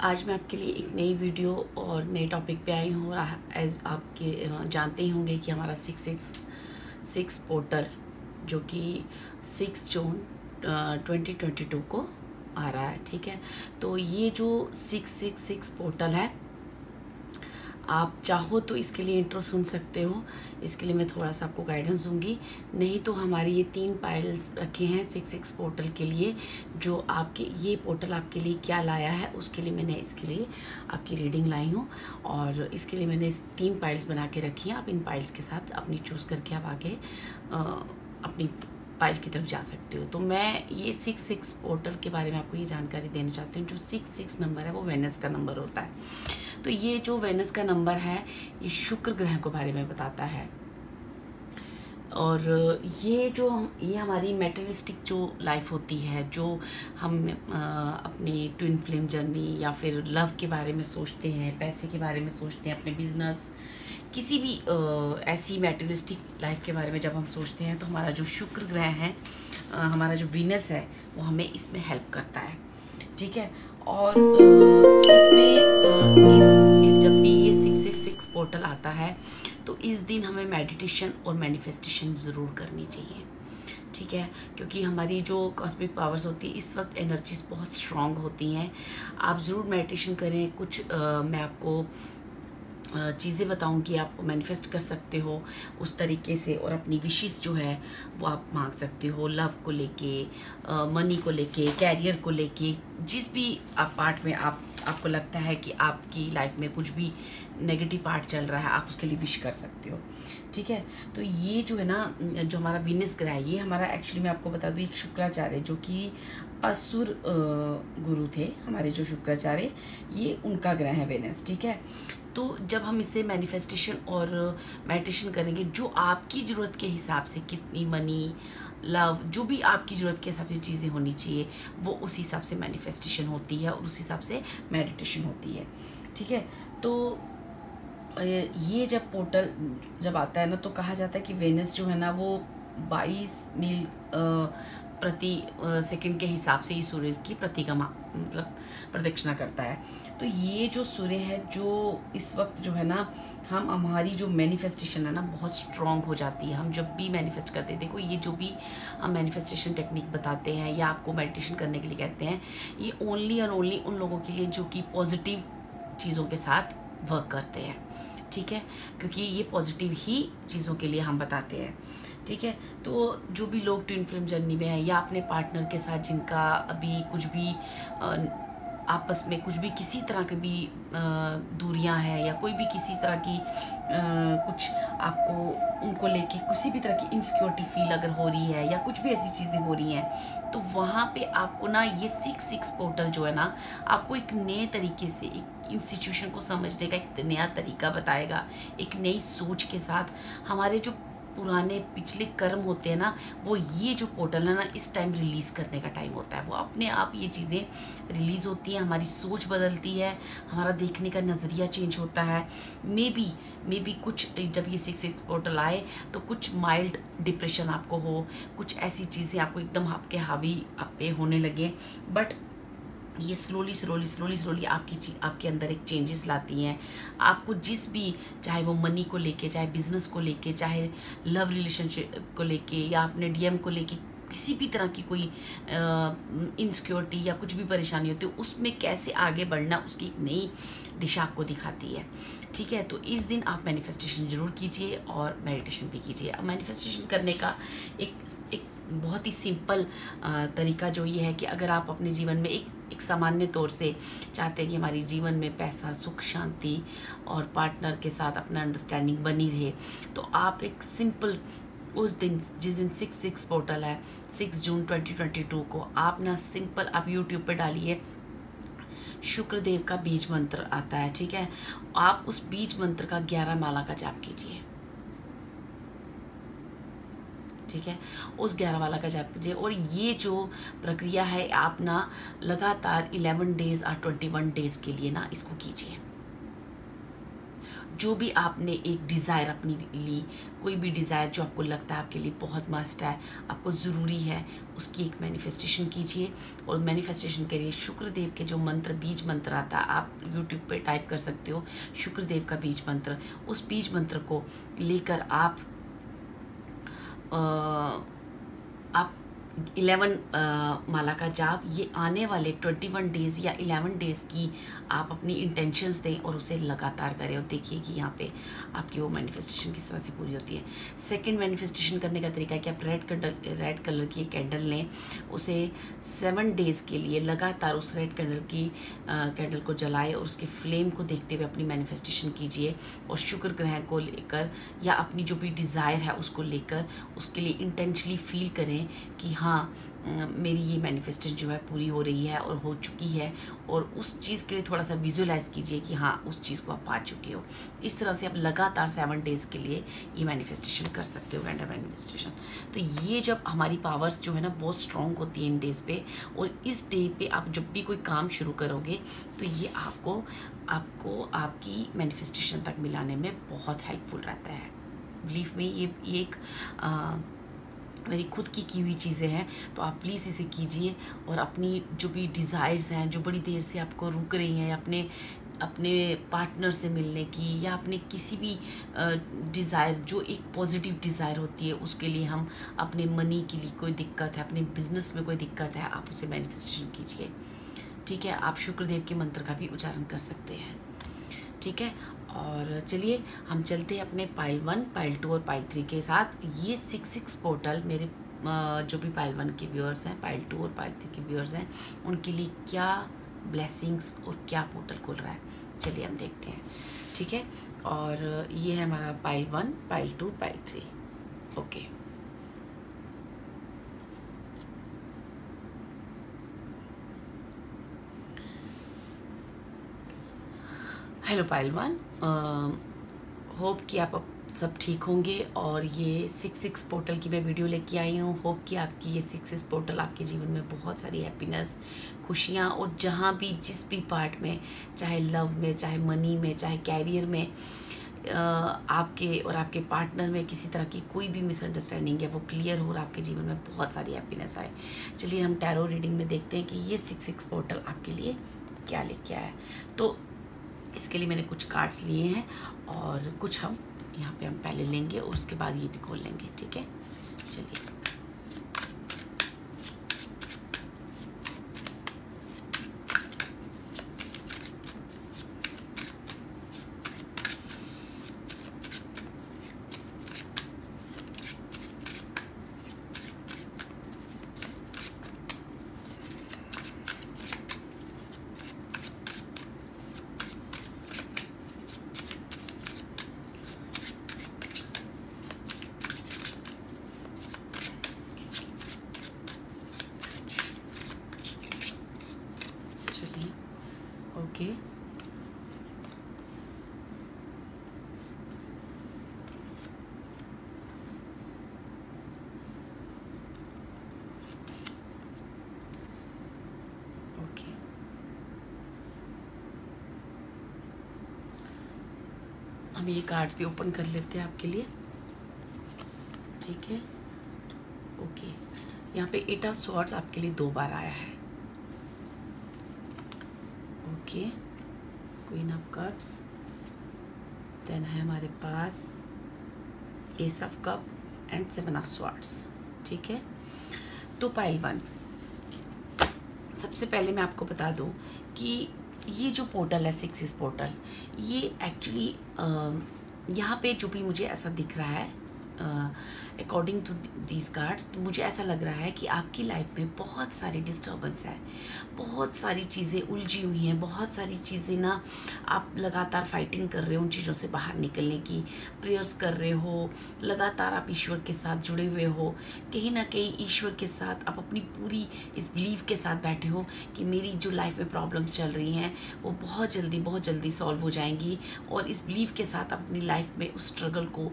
आज मैं आपके लिए एक नई वीडियो और नए टॉपिक पे आई हूँ। और एज आपके जानते ही होंगे कि हमारा 666 पोर्टल जो कि 6 जून 2022 को आ रहा है। ठीक है, तो ये जो 666 पोर्टल है, आप चाहो तो इसके लिए इंट्रो सुन सकते हो। इसके लिए मैं थोड़ा सा आपको गाइडेंस दूंगी, नहीं तो हमारे ये 3 पाइल्स रखे हैं 66 पोर्टल के लिए। जो आपके ये पोर्टल आपके लिए क्या लाया है, उसके लिए मैंने इसके लिए आपकी रीडिंग लाई हूँ। और इसके लिए मैंने 3 पाइल्स बना के रखी हैं। आप इन पाइल्स के साथ अपनी चूज़ करके आप आगे अपनी पाइल की तरफ जा सकते हो। तो मैं ये 66 पोर्टल के बारे में आपको ये जानकारी देना चाहती हूँ। जो 66 नंबर है वो वेनस का नंबर होता है। तो ये जो वेनस का नंबर है, ये शुक्र ग्रह के बारे में बताता है। और ये हमारी मेटेरियलिस्टिक जो लाइफ होती है, जो हम अपनी ट्विन फ्लेम जर्नी या फिर लव के बारे में सोचते हैं, पैसे के बारे में सोचते हैं, अपने बिजनेस, किसी भी ऐसी मेटेरियलिस्टिक लाइफ के बारे में जब हम सोचते हैं, तो हमारा जो शुक्र ग्रह है, हमारा जो वीनस है, वो हमें इसमें हेल्प करता है। ठीक है, और इसमें जब भी ये 666 पोर्टल आता है, तो इस दिन हमें मेडिटेशन और मैनिफेस्टेशन ज़रूर करनी चाहिए। ठीक है, क्योंकि हमारी जो कॉस्मिक पावर्स होती है, इस वक्त एनर्जीज बहुत स्ट्रॉन्ग होती हैं। आप ज़रूर मेडिटेशन करें। कुछ मैं आपको चीज़ें बताऊंगी, आप मैनिफेस्ट कर सकते हो उस तरीके से, और अपनी विशेस जो है वो आप मांग सकते हो। लव को लेके, मनी को लेके, कैरियर को लेके, जिस भी आप पार्ट में आपको लगता है कि आपकी लाइफ में कुछ भी नेगेटिव पार्ट चल रहा है, आप उसके लिए विश कर सकते हो। ठीक है, तो ये जो है ना, जो हमारा वीनस ग्रह है, ये हमारा एक्चुअली मैं आपको बता दूँ, एक शुक्राचार्य जो कि असुर गुरु थे हमारे, जो शुक्राचार्य, ये उनका ग्रह है वेनस। ठीक है, तो जब हम इसे मैनिफेस्टेशन और मेडिटेशन करेंगे, जो आपकी ज़रूरत के हिसाब से, कितनी मनी, लव, जो भी आपकी ज़रूरत के हिसाब से चीज़ें होनी चाहिए, वो उस हिसाब से मैनिफेस्टेशन होती है और उस हिसाब से मेडिटेशन होती है। ठीक है, तो ये जब पोर्टल जब आता है ना, तो कहा जाता है कि वेनस जो है ना, वो 22 मील प्रति सेकंड के हिसाब से ही सूर्य की मतलब प्रदक्षिणा करता है। तो ये जो सूर्य है, जो इस वक्त जो है ना, हमारी जो मैनिफेस्टेशन है ना, बहुत स्ट्रॉन्ग हो जाती है। हम जब भी मैनिफेस्ट करते हैं, देखो ये जो भी हम मैनिफेस्टेशन टेक्निक बताते हैं या आपको मेडिटेशन करने के लिए कहते हैं, ये ओनली और ओनली उन लोगों के लिए जो कि पॉजिटिव चीज़ों के साथ वर्क करते हैं। ठीक है, क्योंकि ये पॉजिटिव ही चीज़ों के लिए हम बताते हैं। ठीक है, तो जो भी लोग ट्विन फ्लेम जर्नी में है, या अपने पार्टनर के साथ जिनका अभी कुछ भी आपस में कुछ भी किसी तरह की भी दूरियां हैं, या कोई भी किसी तरह की कुछ आपको उनको लेके किसी भी तरह की इनसिक्योरिटी फील अगर हो रही है, या कुछ भी ऐसी चीज़ें हो रही हैं, तो वहाँ पे आपको ना ये 66 पोर्टल जो है ना, आपको एक नए तरीके से इन सिचुएशन को समझने का एक नया तरीका बताएगा। एक नई सोच के साथ हमारे जो पुराने पिछले कर्म होते हैं ना, वो ये जो पोर्टल है ना, इस टाइम रिलीज़ करने का टाइम होता है। वो अपने आप ये चीज़ें रिलीज़ होती हैं, हमारी सोच बदलती है, हमारा देखने का नज़रिया चेंज होता है। मे बी कुछ जब ये 6 पोर्टल आए, तो कुछ माइल्ड डिप्रेशन आपको हो, कुछ ऐसी चीज़ें आपको एकदम आपके हावी आप पे होने लगे, बट ये स्लोली आपके अंदर एक चेंजेस लाती हैं। आपको जिस भी, चाहे वो मनी को लेके, चाहे बिजनेस को लेके, चाहे लव रिलेशनशिप को लेके, या अपने डीएम को लेके, किसी भी तरह की कोई इनसिक्योरिटी या कुछ भी परेशानी होती है, उसमें कैसे आगे बढ़ना, उसकी एक नई दिशा आपको दिखाती है। ठीक है, तो इस दिन आप मैनिफेस्टेशन ज़रूर कीजिए और मेडिटेशन भी कीजिए। मैनिफेस्टेशन करने का एक बहुत ही सिंपल तरीका जो ये है कि अगर आप अपने जीवन में एक सामान्य तौर से चाहते हैं कि हमारे जीवन में पैसा, सुख, शांति और पार्टनर के साथ अपना अंडरस्टैंडिंग बनी रहे, तो आप एक सिंपल उस दिन, जिस दिन 6 पोर्टल है, 6 जून 2022 को, आप ना सिंपल आप यूट्यूब पे डालिए, शुक्रदेव का बीज मंत्र आता है। ठीक है, आप उस बीज मंत्र का 11 माला का जाप कीजिए। ठीक है, उस 11 वाला का जाप कीजिए। और ये जो प्रक्रिया है, आप ना लगातार 11 डेज और 21 डेज के लिए ना इसको कीजिए। जो भी आपने एक डिज़ायर अपनी ली, कोई भी डिज़ायर जो आपको लगता है आपके लिए बहुत मस्ट है, आपको ज़रूरी है, उसकी एक मैनिफेस्टेशन कीजिए। और मैनिफेस्टेशन करिए शुक्रदेव के जो मंत्र, बीज मंत्र आता है, आप यूट्यूब पे टाइप कर सकते हो शुक्रदेव का बीज मंत्र। उस बीज मंत्र को लेकर आप 11 माला का जाप, ये आने वाले 21 डेज़ या 11 डेज़ की आप अपनी इंटेंशंस दें और उसे लगातार करें, और देखिए कि यहाँ पे आपकी वो मैनिफेस्टेशन किस तरह से पूरी होती है। सेकंड मैनिफेस्टेशन करने का तरीका है कि आप रेड कलर की एक कैंडल लें, उसे 7 डेज़ के लिए लगातार उस रेड कैंडल को जलाएं और उसके फ्लेम को देखते हुए अपनी मैनिफेस्टेशन कीजिए। और शुक्र ग्रह को लेकर या अपनी जो भी डिज़ायर है उसको लेकर उसके लिए इंटेंशनली फील करें कि हाँ, मेरी ये मैनिफेस्टेशन जो है पूरी हो रही है और हो चुकी है, और उस चीज़ के लिए थोड़ा सा विजुअलाइज़ कीजिए कि हाँ, उस चीज़ को आप पा चुके हो। इस तरह से आप लगातार 7 डेज़ के लिए ये मैनिफेस्टेशन कर सकते हो, कैंडल मैनिफेस्टेशन। तो ये जब हमारी पावर्स जो है ना बहुत स्ट्रॉन्ग होती है इन डेज़ पे, और इस डे पे आप जब भी कोई काम शुरू करोगे तो ये आपको आपकी मैनिफेस्टेशन तक मिलाने में बहुत हेल्पफुल रहता है। बिलीव में ये एक मेरी खुद की हुई चीज़ें हैं, तो आप प्लीज़ इसे कीजिए। और अपनी जो भी डिज़ायर्स हैं जो बड़ी देर से आपको रुक रही हैं, अपने पार्टनर से मिलने की, या अपने किसी भी डिज़ायर जो एक पॉजिटिव डिज़ायर होती है, उसके लिए हम अपने मनी के लिए कोई दिक्कत है, अपने बिजनेस में कोई दिक्कत है, आप उसे मैनिफेस्टेशन कीजिए। ठीक है, आप शुक्रदेव के मंत्र का भी उच्चारण कर सकते हैं। ठीक है, और चलिए हम चलते हैं अपने पाइल 1, पाइल 2 और पाइल 3 के साथ। ये 6 पोर्टल मेरे जो भी पाइल 1 के व्यूअर्स हैं, पाइल 2 और पाइल 3 के व्यूअर्स हैं, उनके लिए क्या ब्लेसिंग्स और क्या पोर्टल खुल रहा है, चलिए हम देखते हैं। ठीक है, और ये है हमारा pile 1, pile 2, pile 3। Okay, hello pile 1, hope कि आप सब ठीक होंगे। और ये 6 पोर्टल की मैं वीडियो लेके आई हूँ। होप कि आपकी ये 6 पोर्टल आपके जीवन में बहुत सारी हैप्पीनेस, खुशियाँ, और जहाँ भी जिस भी पार्ट में, चाहे लव में, चाहे मनी में, चाहे कैरियर में, आपके और आपके पार्टनर में किसी तरह की कोई भी मिसअंडरस्टैंडिंग है वो क्लियर हो, और आपके जीवन में बहुत सारी हैप्पीनेस आए। चलिए हम टैरो रीडिंग में देखते हैं कि ये 6 पोर्टल आपके लिए क्या लेके आया है। तो इसके लिए मैंने कुछ कार्ड्स लिए हैं और कुछ हम यहाँ पे हम पहले लेंगे और उसके बाद ये भी खोल लेंगे। ठीक है, चलिए। ओके, ओके, हम ये कार्ड्स भी ओपन कर लेते हैं आपके लिए। ठीक है, ओके, यहाँ पे 8 ऑफ स्वॉर्ड्स आपके लिए 2 बार आया है। Okay, queen of cups, then है हमारे पास ace of cup and 7 of swords. ठीक है, तो पाइल 1, सबसे पहले मैं आपको बता दूं कि ये जो पोर्टल है 6 पोर्टल, ये एक्चुअली यहाँ पे जो भी मुझे ऐसा दिख रहा है अकॉर्डिंग टू दीज कार्ड्स, तो मुझे ऐसा लग रहा है कि आपकी लाइफ में बहुत सारी डिस्टर्बेंस है, बहुत सारी चीज़ें उलझी हुई हैं, बहुत सारी चीज़ें ना आप लगातार फाइटिंग कर रहे हो उन चीज़ों से बाहर निकलने की, प्रेयर्स कर रहे हो, लगातार आप ईश्वर के साथ जुड़े हुए हो, कहीं ना कहीं ईश्वर के साथ आप अपनी पूरी इस बिलीव के साथ बैठे हो कि मेरी जो लाइफ में प्रॉब्लम्स चल रही हैं वो बहुत जल्दी सॉल्व हो जाएंगी, और इस बिलीव के साथ आप अपनी लाइफ में उस स्ट्रगल को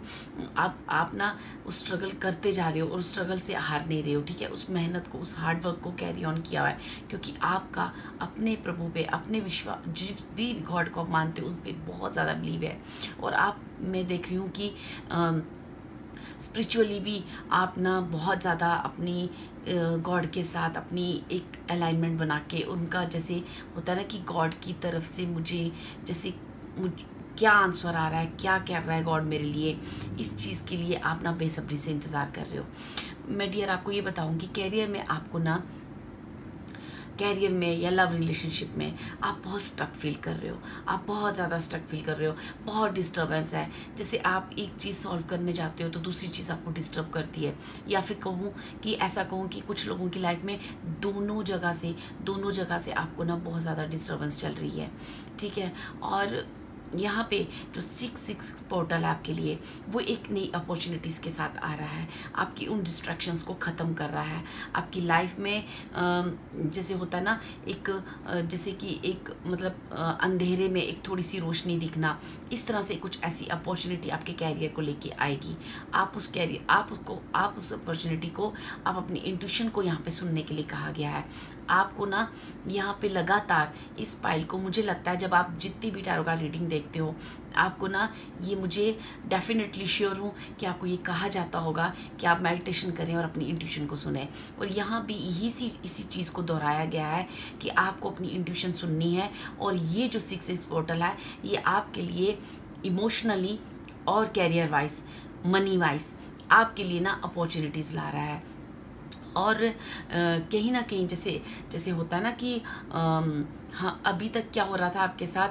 आप आप ना उस स्ट्रगल करते जा रहे हो और उस स्ट्रगल से हार नहीं रहे हो, ठीक है। उस मेहनत को, उस हार्ड वर्क को कैरी ऑन किया हुआ है, क्योंकि आपका अपने प्रभु पे, अपने विश्वास, जिस भी गॉड को आप मानते हो उस पर बहुत ज़्यादा बिलीव है। और आप, मैं देख रही हूँ कि स्पिरिचुअली भी आप ना बहुत ज़्यादा अपनी गॉड के साथ अपनी एक अलाइनमेंट बना के, उनका जैसे होता है ना कि गॉड की तरफ से मुझे जैसे क्या आंसर आ रहा है, क्या कर रहा है गॉड मेरे लिए, इस चीज़ के लिए आप ना बेसब्री से इंतज़ार कर रहे हो। मैं डियर आपको ये बताऊंगी, कैरियर में आपको ना, कैरियर में या लव रिलेशनशिप में आप बहुत स्टक फील कर रहे हो, आप बहुत ज़्यादा स्टक फील कर रहे हो, बहुत डिस्टर्बेंस है। जैसे आप एक चीज़ सॉल्व करने जाते हो तो दूसरी चीज़ आपको डिस्टर्ब करती है, या फिर कहूँ कि ऐसा कहूँ कि कुछ लोगों की लाइफ में दोनों जगह से आपको ना बहुत ज़्यादा डिस्टर्बेंस चल रही है, ठीक है। और यहाँ पे जो 6-6 पोर्टल है आपके लिए, वो एक नई अपॉर्चुनिटीज़ के साथ आ रहा है, आपकी उन डिस्ट्रैक्शंस को ख़त्म कर रहा है। आपकी लाइफ में जैसे होता है ना एक जैसे कि एक मतलब अंधेरे में एक थोड़ी सी रोशनी दिखना, इस तरह से कुछ ऐसी अपॉर्चुनिटी आपके कैरियर को लेके आएगी। आप उस अपॉर्चुनिटी को, आप अपनी इंट्यूशन को यहाँ पे सुनने के लिए कहा गया है। आपको ना यहाँ पे लगातार इस पाइल को, मुझे लगता है जब आप जितनी भी टैरो कार्ड रीडिंग देखते हो, आपको ना ये, मुझे डेफिनेटली श्योर हूँ कि आपको ये कहा जाता होगा कि आप मेडिटेशन करें और अपनी इंट्यूशन को सुने। और यहाँ भी इसी चीज़ को दोहराया गया है कि आपको अपनी इंट्यूशन सुननी है। और ये जो 6-6 पोर्टल है, ये आपके लिए इमोशनली और कैरियर वाइज, मनी वाइज आपके लिए ना अपॉर्चुनिटीज़ ला रहा है। और कहीं ना कहीं जैसे होता है ना कि हाँ, अभी तक क्या हो रहा था आपके साथ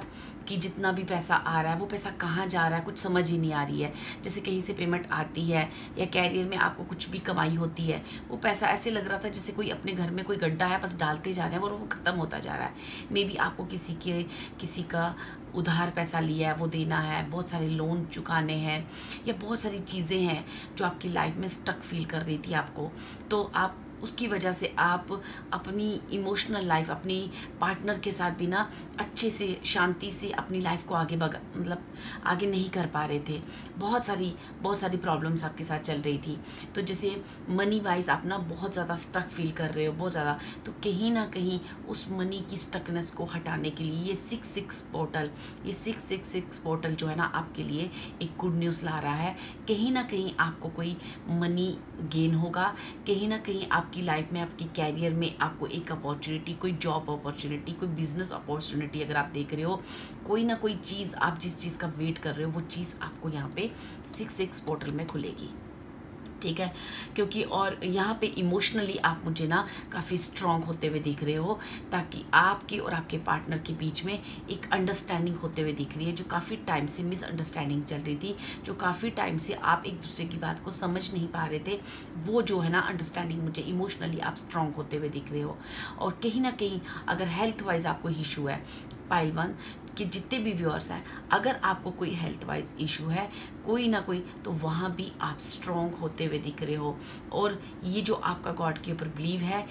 कि जितना भी पैसा आ रहा है वो पैसा कहाँ जा रहा है कुछ समझ ही नहीं आ रही है। जैसे कहीं से पेमेंट आती है या कैरियर में आपको कुछ भी कमाई होती है, वो पैसा ऐसे लग रहा था जैसे कोई अपने घर में कोई गड्ढा है, बस डालते जा रहे हैं और वो ख़त्म होता जा रहा है। मे बी आपको किसी का उधार पैसा लिया है वो देना है, बहुत सारे लोन चुकाने हैं, या बहुत सारी चीज़ें हैं जो आपकी लाइफ में स्टक फील कर रही थी आपको, तो आप उसकी वजह से आप अपनी इमोशनल लाइफ, अपनी पार्टनर के साथ भी ना अच्छे से, शांति से अपनी लाइफ को आगे नहीं कर पा रहे थे। बहुत सारी प्रॉब्लम्स आपके साथ चल रही थी। तो जैसे मनी वाइज आप ना बहुत ज़्यादा स्टक फील कर रहे हो, बहुत ज़्यादा। तो कहीं ना कहीं उस मनी की स्टकनेस को हटाने के लिए ये 6-6 पोर्टल जो है ना आपके लिए एक गुड न्यूज़ ला रहा है। कहीं ना कहीं आपको कोई मनी गेन होगा, कहीं ना कहीं आपकी लाइफ में, आपकी कैरियर में आपको एक अपॉर्चुनिटी, कोई जॉब अपॉर्चुनिटी, कोई बिजनेस अपॉर्चुनिटी अगर आप देख रहे हो, कोई ना कोई चीज़, आप जिस चीज़ का वेट कर रहे हो वो चीज़ आपको यहाँ पे 6-6 पोर्टल में खुलेगी, ठीक है। क्योंकि और यहाँ पे इमोशनली आप मुझे ना काफ़ी स्ट्रॉन्ग होते हुए दिख रहे हो, ताकि आपके और आपके पार्टनर के बीच में एक अंडरस्टैंडिंग होते हुए दिख रही है, जो काफ़ी टाइम से मिसअंडरस्टैंडिंग चल रही थी, जो काफ़ी टाइम से आप एक दूसरे की बात को समझ नहीं पा रहे थे, वो जो है ना अंडरस्टैंडिंग, मुझे इमोशनली आप स्ट्रॉन्ग होते हुए दिख रहे हो। और कहीं ना कहीं अगर हेल्थ वाइज आपको इशू है, पाइल 1 कि जितने भी व्यूअर्स हैं, अगर आपको कोई हेल्थ वाइज इशू है कोई ना कोई, तो वहाँ भी आप स्ट्रॉन्ग होते हुए दिख रहे हो। और ये जो आपका गॉड के ऊपर बिलीव है,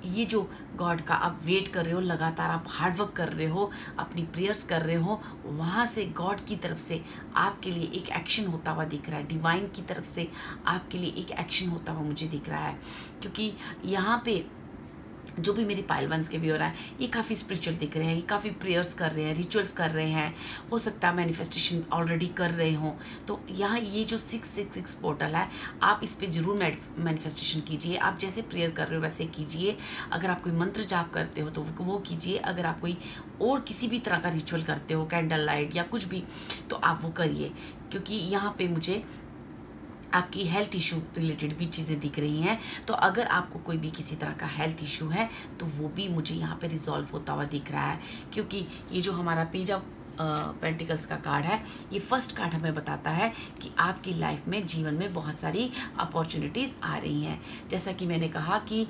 ये जो गॉड का आप वेट कर रहे हो, लगातार आप हार्डवर्क कर रहे हो, अपनी प्रेयर्स कर रहे हो, वहाँ से गॉड की तरफ से आपके लिए एक एक्शन होता हुआ दिख रहा है। डिवाइन की तरफ से आपके लिए एक एक्शन होता हुआ मुझे दिख रहा है। क्योंकि यहाँ पे जो भी मेरी पाइल 1 के भी हो रहा है, ये काफ़ी स्पिरिचुअल दिख रहे हैं, ये काफ़ी प्रेयर्स कर रहे हैं, रिचुअल्स कर रहे हैं, हो सकता है मैनिफेस्टेशन ऑलरेडी कर रहे हों। तो यहाँ ये जो 666 पोर्टल है, आप इस पर ज़रूर मैनिफेस्टेशन कीजिए। आप जैसे प्रेयर कर रहे हो वैसे कीजिए। अगर आप कोई मंत्र जाप करते हो तो वो कीजिए। अगर आप कोई और किसी भी तरह का रिचुअल करते हो, कैंडल लाइट या कुछ भी, तो आप वो करिए। क्योंकि यहाँ पे मुझे आपकी हेल्थ इशू रिलेटेड भी चीज़ें दिख रही हैं। तो अगर आपको कोई भी किसी तरह का हेल्थ इशू है तो वो भी मुझे यहाँ पे रिजॉल्व होता हुआ दिख रहा है। क्योंकि ये जो हमारा पेज ऑफ पेंटिकल्स का कार्ड है, ये फर्स्ट कार्ड हमें बताता है कि आपकी लाइफ में, जीवन में बहुत सारी अपॉर्चुनिटीज़ आ रही हैं। जैसा कि मैंने कहा कि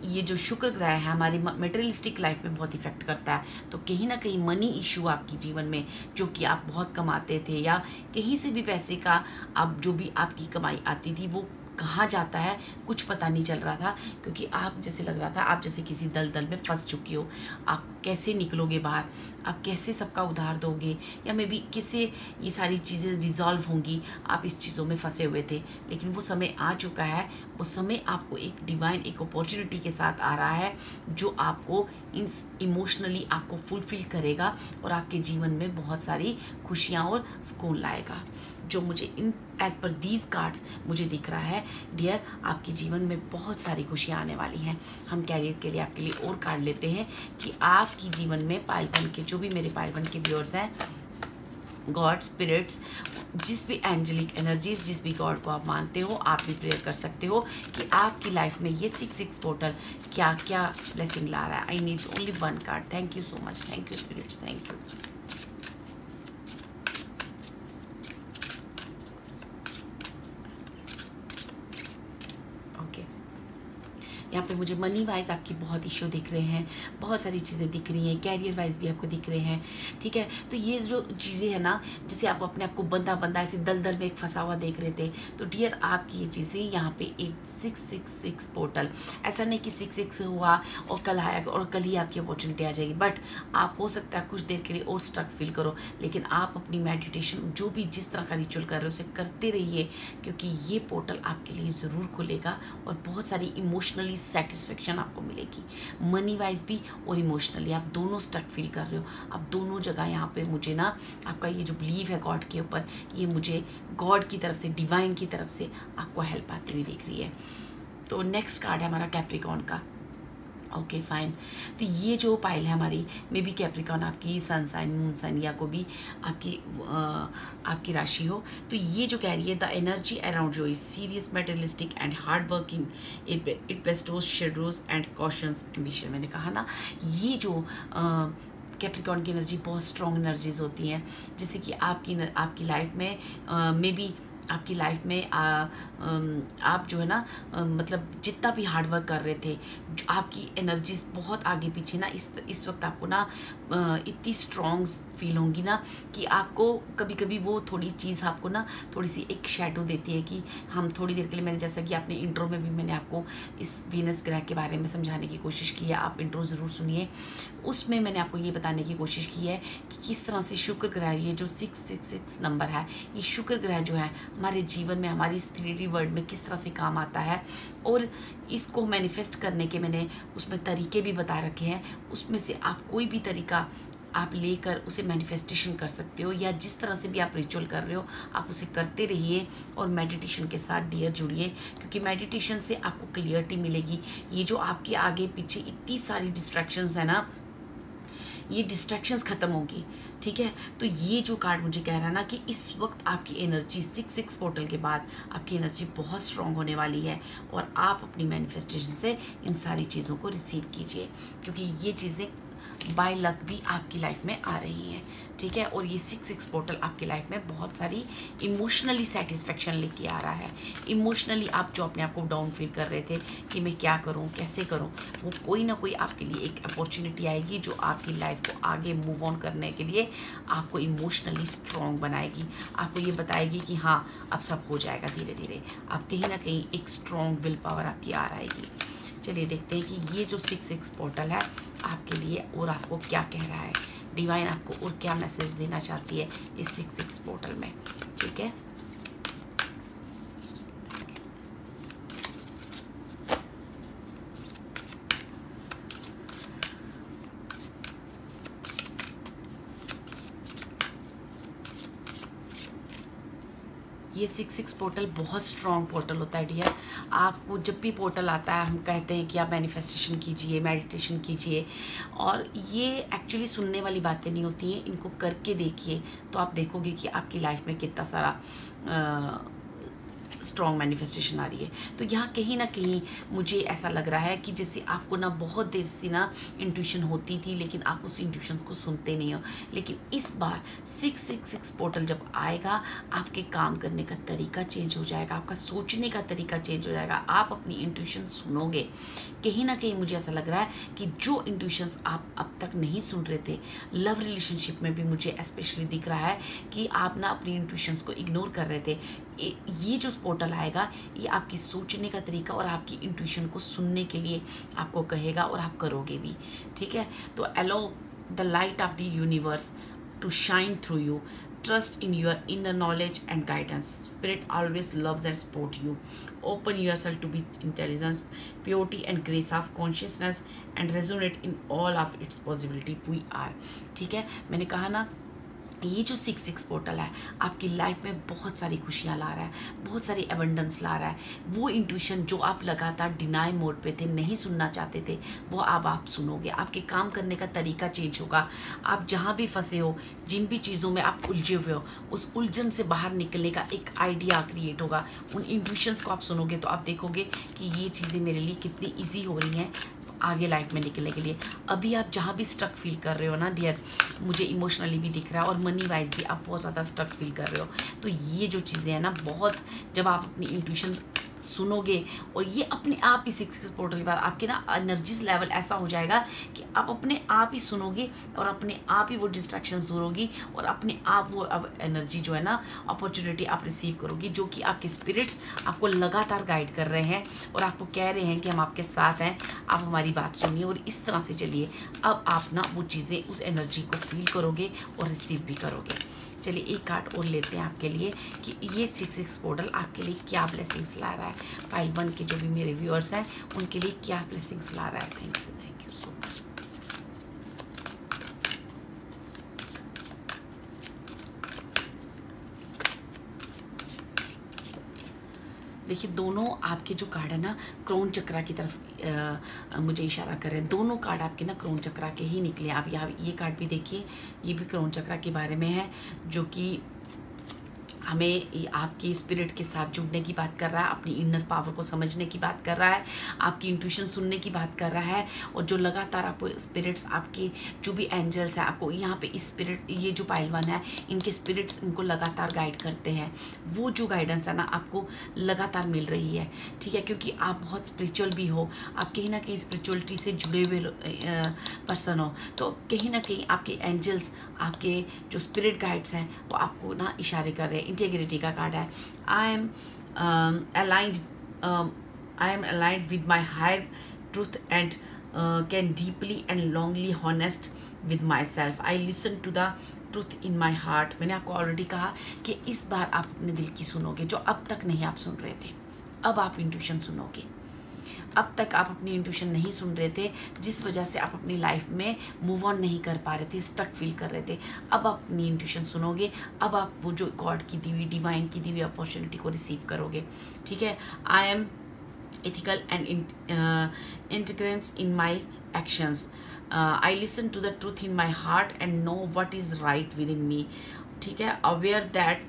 ये जो शुक्र ग्रह है हमारी मटेरियलिस्टिक लाइफ में बहुत इफेक्ट करता है। तो कहीं ना कहीं मनी इशू आपकी जीवन में, जो कि आप बहुत कमाते थे या कहीं से भी पैसे का आप जो भी आपकी कमाई आती थी वो कहाँ जाता है कुछ पता नहीं चल रहा था, क्योंकि आप जैसे लग रहा था आप जैसे किसी दलदल में फंस चुकी हो। आप कैसे निकलोगे बाहर, आप कैसे सबका उधार दोगे, या मे बी किससे ये सारी चीज़ें रिजॉल्व होंगी, आप इस चीज़ों में फंसे हुए थे। लेकिन वो समय आ चुका है, वो समय आपको एक डिवाइन एक अपॉर्चुनिटी के साथ आ रहा है जो आपको इमोशनली आपको फुलफिल करेगा और आपके जीवन में बहुत सारी खुशियाँ और सुकून लाएगा। जो मुझे इन एज पर दीज कार्ड्स मुझे दिख रहा है डियर, आपके जीवन में बहुत सारी खुशियाँ आने वाली हैं। हम कैरियर के लिए आपके लिए और कार्ड लेते हैं कि आपकी जीवन में पाइल वन के जो भी मेरे पाइल वन के व्यूअर्स हैं, गॉड स्पिरिट्स, जिस भी एंजेलिक एनर्जीज, जिस भी गॉड को आप मानते हो, आप भी प्रेयर कर सकते हो कि आपकी लाइफ में ये 6 पोर्टल क्या क्या ब्लेसिंग ला रहा है। I need only one card. Thank you so much, thank you spirits, thank you. यहाँ पे मुझे मनी वाइज आपकी बहुत इश्यू दिख रहे हैं, बहुत सारी चीज़ें दिख रही हैं, कैरियर वाइज भी आपको दिख रहे हैं, ठीक है। तो ये जो चीज़ें हैं ना, जैसे आप अपने आप को बंदा बंदा ऐसे दलदल में एक फंसा हुआ देख रहे थे, तो डियर आपकी ये चीज़ें यहाँ पे एक 666 पोर्टल, ऐसा नहीं कि 66 हुआ और कल आया और कल ही आपकी अपॉर्चुनिटी आ जाएगी, बट आप हो सकता है कुछ देर के लिए और स्ट्रक फील करो, लेकिन आप अपनी मेडिटेशन जो भी जिस तरह का रिचुअल कर रहे हो उसे करते रहिए, क्योंकि ये पोर्टल आपके लिए ज़रूर खुलेगा और बहुत सारी इमोशनली सेटिस्फेक्शन आपको मिलेगी, मनी वाइज भी और इमोशनली। आप दोनों स्टक फील कर रहे हो, आप दोनों जगह यहाँ पे मुझे ना आपका ये जो बिलीव है गॉड के ऊपर, ये मुझे गॉड की तरफ से, डिवाइन की तरफ से आपको हेल्प आती हुई दिख रही है। तो नेक्स्ट कार्ड है हमारा कैप्रिकॉर्न का। Okay fine. तो ये जो पाइल है हमारी, मे बी कैप्रिकॉर्न आपकी सन साइन, मून साइन या को भी आपकी राशि हो, तो ये जो कह रही है the energy around you is serious, materialistic and hard working, it bestows shadows and cautions ambition. मैंने कहा ना, ये जो कैप्रिकॉर्न की एनर्जी बहुत स्ट्रॉन्ग एनर्जीज होती हैं, जैसे कि आपकी लाइफ में मे बी आपकी लाइफ में आप जो है ना मतलब जितना भी हार्ड वर्क कर रहे थे, जो आपकी एनर्जीज बहुत आगे पीछे ना इस वक्त आपको ना इतनी स्ट्रॉन्ग फील होंगी ना कि आपको कभी कभी वो थोड़ी चीज़ आपको ना थोड़ी सी एक शैडो देती है कि हम थोड़ी देर के लिए, मैंने जैसा कि आपने इंट्रो में भी मैंने आपको इस वीनस ग्रह के बारे में समझाने की कोशिश की है, आप इंट्रो ज़रूर सुनिए, उसमें मैंने आपको ये बताने की कोशिश की है कि किस तरह से शुक्र ग्रह, ये जो 666 नंबर है, ये शुक्र ग्रह जो है हमारे जीवन में, हमारी इस 3D वर्ल्ड में किस तरह से काम आता है, और इसको मैनिफेस्ट करने के मैंने उसमें तरीके भी बता रखे हैं। उसमें से आप कोई भी तरीका आप लेकर उसे मैनिफेस्टेशन कर सकते हो, या जिस तरह से भी आप रिचुअल कर रहे हो आप उसे करते रहिए और मेडिटेशन के साथ डियर जुड़िए, क्योंकि मेडिटेशन से आपको क्लियरिटी मिलेगी। ये जो आपके आगे पीछे इतनी सारी डिस्ट्रैक्शंस है ना, ये डिस्ट्रैक्शंस ख़त्म होगी, ठीक है। तो ये जो कार्ड मुझे कह रहा है ना कि इस वक्त आपकी एनर्जी 6 पोर्टल के बाद आपकी एनर्जी बहुत स्ट्रॉन्ग होने वाली है, और आप अपनी मैनिफेस्टेशन से इन सारी चीज़ों को रिसीव कीजिए, क्योंकि ये चीज़ें बाय लक भी आपकी लाइफ में आ रही हैं, ठीक है। और ये 6 पोर्टल आपकी लाइफ में बहुत सारी इमोशनली सेटिस्फेक्शन लेके आ रहा है। इमोशनली आप जो अपने आप को डाउन फील कर रहे थे कि मैं क्या करूं, कैसे करूं, वो कोई ना कोई आपके लिए एक अपॉर्चुनिटी आएगी जो आपकी लाइफ को आगे मूव ऑन करने के लिए आपको इमोशनली स्ट्रॉन्ग बनाएगी, आपको ये बताएगी कि हाँ अब सब हो जाएगा धीरे धीरे। आप कहीं ना कहीं एक स्ट्रॉन्ग विल पावर आपकी आ आएगी। चलिए देखते हैं कि ये जो 6 पोर्टल है आपके लिए और आपको क्या कह रहा है, डिवाइन आपको और क्या मैसेज देना चाहती है इस 6 पोर्टल में, ठीक है। ये 6 पोर्टल बहुत स्ट्रॉन्ग पोर्टल होता है डियर। आपको जब भी पोर्टल आता है हम कहते हैं कि आप मैनिफेस्टेशन कीजिए, मेडिटेशन कीजिए, और ये एक्चुअली सुनने वाली बातें नहीं होती हैं, इनको करके देखिए तो आप देखोगे कि आपकी लाइफ में कितना सारा स्ट्रॉन्ग मैनिफेस्टेशन आ रही है। तो यहाँ कहीं ना कहीं मुझे ऐसा लग रहा है कि जैसे आपको ना बहुत देर से ना इंट्यूशन होती थी, लेकिन आप उस इंट्यूशंस को सुनते नहीं हो, लेकिन इस बार 666 पोर्टल जब आएगा आपके काम करने का तरीका चेंज हो जाएगा, आपका सोचने का तरीका चेंज हो जाएगा, आप अपनी इंट्यूशन सुनोगे कहीं ना कहीं मुझे ऐसा लग रहा है कि जो इंट्यूशंस आप अब तक नहीं सुन रहे थे, लव रिलेशनशिप में भी मुझे स्पेशली दिख रहा है कि आप ना अपनी इंट्यूशंस को इग्नोर कर रहे थे। ये जो पोर्टल आएगा ये आपकी सोचने का तरीका और आपकी इंट्यूशन को सुनने के लिए आपको कहेगा और आप करोगे भी, ठीक है। तो allow the light of the universe to shine through you. Trust in your inner knowledge and guidance. Spirit always loves and support you. Open yourself to be intelligence, purity and grace of consciousness and resonate in all of its possibility. We are. ठीक है, मैंने कहा ना ये जो 6-6 portal है आपकी life में बहुत सारी खुशियाँ ला रहा है, बहुत सारी एबंडेंस ला रहा है। वो इंट्यूशन जो आप लगातार डिनाई मोड पे थे, नहीं सुनना चाहते थे, वो अब आप सुनोगे। आपके काम करने का तरीका चेंज होगा। आप जहाँ भी फंसे हो, जिन भी चीज़ों में आप उलझे हुए हो, उस उलझन से बाहर निकलने का एक आइडिया क्रिएट होगा। उन इंट्यूशंस को आप सुनोगे तो आप देखोगे कि ये चीज़ें मेरे लिए कितनी ईजी हो रही हैं आगे लाइफ में निकलने के लिए। अभी आप जहाँ भी स्टक फील कर रहे हो ना डियर, मुझे इमोशनली भी दिख रहा है और मनी वाइज भी आप बहुत ज़्यादा स्टक फील कर रहे हो। तो ये जो चीज़ें हैं ना, बहुत जब आप अपनी इंट्यूशन सुनोगे और ये अपने आप ही 6-6 पोर्टल के बाद आपके ना एनर्जीज लेवल ऐसा हो जाएगा कि आप अपने आप ही सुनोगे और अपने आप ही वो डिस्ट्रैक्शंस दूर होगी और अपने आप वो अब एनर्जी जो है ना, अपॉर्चुनिटी आप रिसीव करोगी, जो कि आपके स्पिरिट्स आपको लगातार गाइड कर रहे हैं और आपको कह रहे हैं कि हम आपके साथ हैं, आप हमारी बात सुनिए और इस तरह से चलिए। अब आप ना वो चीज़ें, उस एनर्जी को फील करोगे और रिसीव भी करोगे। चलिए एक कार्ड और लेते हैं आपके लिए कि ये 6-6 पोर्टल आपके लिए क्या ब्लेसिंग्स ला रहा है। फाइल 1 के जो भी मेरे व्यूअर्स हैं उनके लिए क्या ब्लेसिंग्स ला रहा है। Thank you so much. देखिए दोनों आपके जो कार्ड है ना, क्रोन चक्रा की तरफ मुझे इशारा कर रहे हैं। दोनों कार्ड आपके ना क्रोन चक्रा के ही निकले। आप यहाँ ये कार्ड भी देखिए, ये भी क्रोन चक्रा के बारे में है, जो कि हमें आपकी स्पिरिट के साथ जुड़ने की बात कर रहा है, अपनी इनर पावर को समझने की बात कर रहा है, आपकी इंट्यूशन सुनने की बात कर रहा है। और जो लगातार आपको स्पिरिट्स, आपके जो भी एंजल्स हैं, आपको यहाँ पे स्पिरिट, ये जो पाइल 1 है, इनके स्पिरिट्स इनको लगातार गाइड करते हैं। वो जो गाइडेंस है ना आपको लगातार मिल रही है, ठीक है, क्योंकि आप बहुत स्पिरिचुअल भी हो, आप कहीं ना कहीं स्पिरिचुअलिटी से जुड़े हुए पर्सन हो। तो कहीं ना कहीं आपके एंजल्स, आपके जो स्पिरिट गाइड्स हैं वो आपको ना इशारे कर रहे हैं। इंटीग्रिटी का कार्ड है। I am aligned with my higher truth and can deeply and longly honest with myself. I listen to the truth in my heart. मैंने आपको ऑलरेडी कहा कि इस बार आप अपने दिल की सुनोगे, जो अब तक नहीं आप सुन रहे थे। अब आप इंट्यूशन सुनोगे। अब तक आप अपनी इंट्यूशन नहीं सुन रहे थे, जिस वजह से आप अपनी लाइफ में मूव ऑन नहीं कर पा रहे थे, स्टक फील कर रहे थे। अब आप अपनी इंट्यूशन सुनोगे। अब आप वो जो गॉड की दी हुई, डिवाइन की दी हुई अपॉर्चुनिटी को रिसीव करोगे, ठीक है। I am ethical and integrous in my actions. I listen to the truth in my heart and know what is राइट विद इन मी, ठीक है। Aware that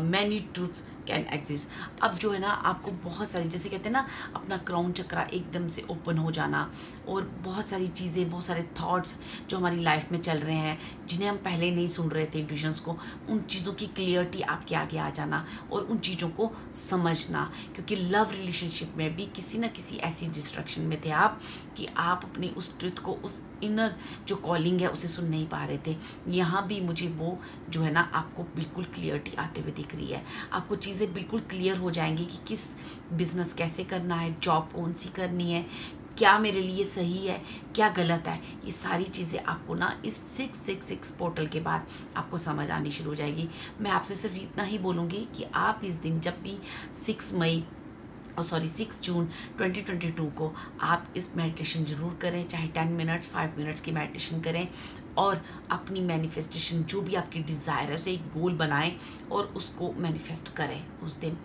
many truths can exist. अब जो है ना आपको बहुत सारी, जैसे कहते हैं ना, अपना क्राउन चक्रा एकदम से ओपन हो जाना और बहुत सारी चीज़ें, बहुत सारे थॉट्स जो हमारी लाइफ में चल रहे हैं, जिन्हें हम पहले नहीं सुन रहे थे इंट्यूशंस को, उन चीज़ों की क्लियरिटी आपके आगे आ जाना और उन चीज़ों को समझना। क्योंकि लव रिलेशनशिप में भी किसी न किसी ऐसी डिस्ट्रक्शन में थे आप कि आप अपनी उस ट्रुथ को, उस इनर जो कॉलिंग है उसे सुन नहीं पा रहे थे। यहाँ भी मुझे वो जो है ना आपको बिल्कुल क्लियरिटी आते हुए दिख रही है। आपको चीज़ें बिल्कुल क्लियर हो जाएंगी कि किस बिजनेस कैसे करना है, जॉब कौन सी करनी है, क्या मेरे लिए सही है, क्या गलत है। ये सारी चीज़ें आपको ना इस 666 पोर्टल के बाद आपको समझ आनी शुरू हो जाएगी। मैं आपसे सिर्फ इतना ही बोलूँगी कि आप इस दिन जब भी 6 जून 2022 को आप इस मेडिटेशन ज़रूर करें, चाहे 10 मिनट्स 5 मिनट्स की मेडिटेशन करें और अपनी मैनिफेस्टेशन, जो भी आपकी डिज़ायर है, उसे एक गोल बनाएं और उसको मैनिफेस्ट करें उस दिन।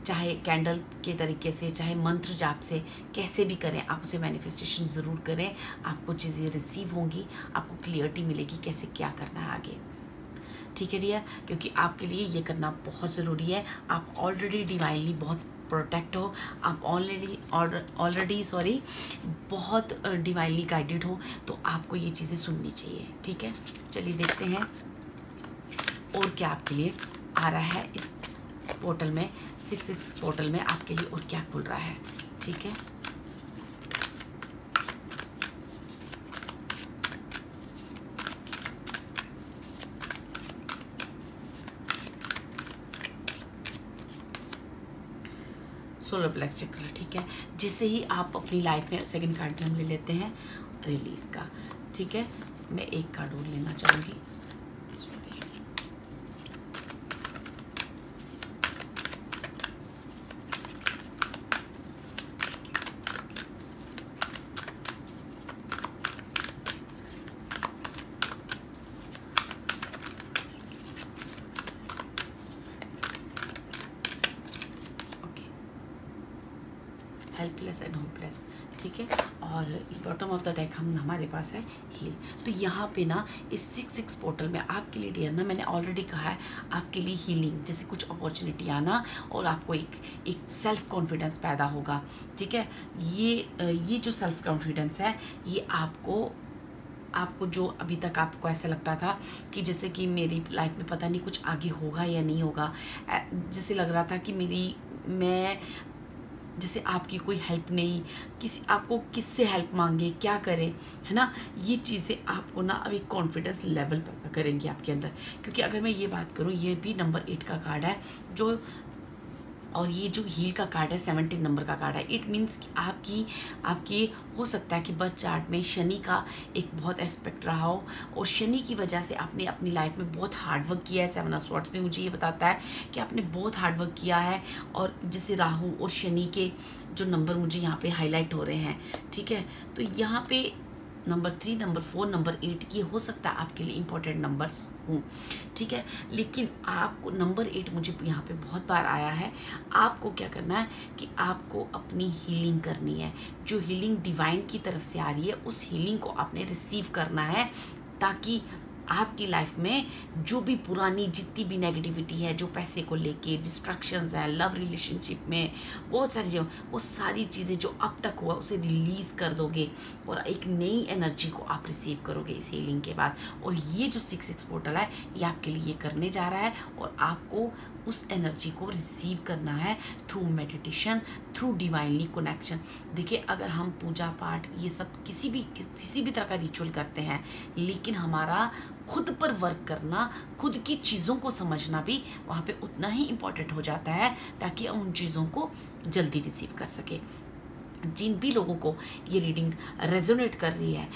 चाहे कैंडल के तरीके से, चाहे मंत्र जाप से, कैसे भी करें, आप उसे मैनिफेस्टेशन ज़रूर करें। आपको चीज़ें रिसीव होंगी, आपको क्लियरिटी मिलेगी कैसे क्या करना है आगे, ठीक है डियर। क्योंकि आपके लिए ये करना बहुत ज़रूरी है। आप ऑलरेडी डिवाइनली बहुत प्रोटेक्ट हो, आप ऑलरेडी बहुत डिवाइनली गाइडेड हो, तो आपको ये चीज़ें सुननी चाहिए, ठीक है। चलिए देखते हैं और क्या आपके लिए आ रहा है इस पोर्टल में, 666 पोर्टल में आपके लिए और क्या खुल रहा है, ठीक है। सोलर प्लेक्स चक्र, ठीक है। जैसे ही आप अपनी लाइफ में सेकंड कार्ड हम ले लेते हैं रिलीज का, ठीक है। मैं एक कार्ड और लेना चाहूँगी। हेल्पलेस एंड होपलेस, ठीक है। और बॉटम ऑफ द डेक हमारे पास है हील। तो यहाँ पे ना इस 6-6 पोर्टल में आपके लिए डियर ना, मैंने ऑलरेडी कहा है आपके लिए हीलिंग जैसे कुछ अपॉर्चुनिटी आना और आपको एक सेल्फ कॉन्फिडेंस पैदा होगा, ठीक है। ये जो सेल्फ कॉन्फिडेंस है ये आपको जो अभी तक आपको ऐसा लगता था कि जैसे कि मेरी लाइफ में पता नहीं कुछ आगे होगा या नहीं होगा, जैसे लग रहा था कि मैं जैसे आपकी कोई हेल्प नहीं, आपको किससे हेल्प मांगे, क्या करें, है ना। ये चीज़ें आपको ना अब एक कॉन्फिडेंस लेवल पैदा करेंगी आपके अंदर। क्योंकि अगर मैं ये बात करूँ, ये भी नंबर 8 का कार्ड है जो, और ये जो हील का कार्ड है 17 नंबर का कार्ड है। इट मीन्स कि आपकी हो सकता है कि बर्थ चार्ट में शनि का एक बहुत एस्पेक्ट रहा हो और शनि की वजह से आपने अपनी लाइफ में बहुत हार्ड वर्क किया है। 7 ऑफ स्वॉर्ड्स में मुझे ये बताता है कि आपने बहुत हार्ड वर्क किया है। और जैसे राहु और शनि के जो नंबर मुझे यहाँ पे हाईलाइट हो रहे हैं, ठीक है। तो यहाँ पे नंबर 3, नंबर 4, नंबर 8 ये हो सकता है आपके लिए इंपॉर्टेंट नंबर्स हों, ठीक है। लेकिन आपको नंबर 8 मुझे यहाँ पे बहुत बार आया है। आपको क्या करना है कि आपको अपनी हीलिंग करनी है। जो हीलिंग डिवाइन की तरफ से आ रही है उस हीलिंग को आपने रिसीव करना है, ताकि आपकी लाइफ में जो भी पुरानी जितनी भी नेगेटिविटी है, जो पैसे को लेके डिस्ट्रैक्शंस हैं, लव रिलेशनशिप में बहुत सारी चीज़ें, वो सारी चीज़ें जो अब तक हुआ उसे रिलीज़ कर दोगे और एक नई एनर्जी को आप रिसीव करोगे इस हीलिंग के बाद। और ये जो 6-6 पोर्टल है ये आपके लिए ये करने जा रहा है और आपको उस एनर्जी को रिसीव करना है through meditation, through divinely connection. देखिए, अगर हम पूजा पाठ ये सब किसी भी तरह का रिचुअल करते हैं, लेकिन हमारा खुद पर वर्क करना, खुद की चीज़ों को समझना भी वहाँ पे उतना ही इम्पोर्टेंट हो जाता है, ताकि हम उन चीज़ों को जल्दी रिसीव कर सके। जिन भी लोगों को ये रीडिंग रेजोनेट कर रही है,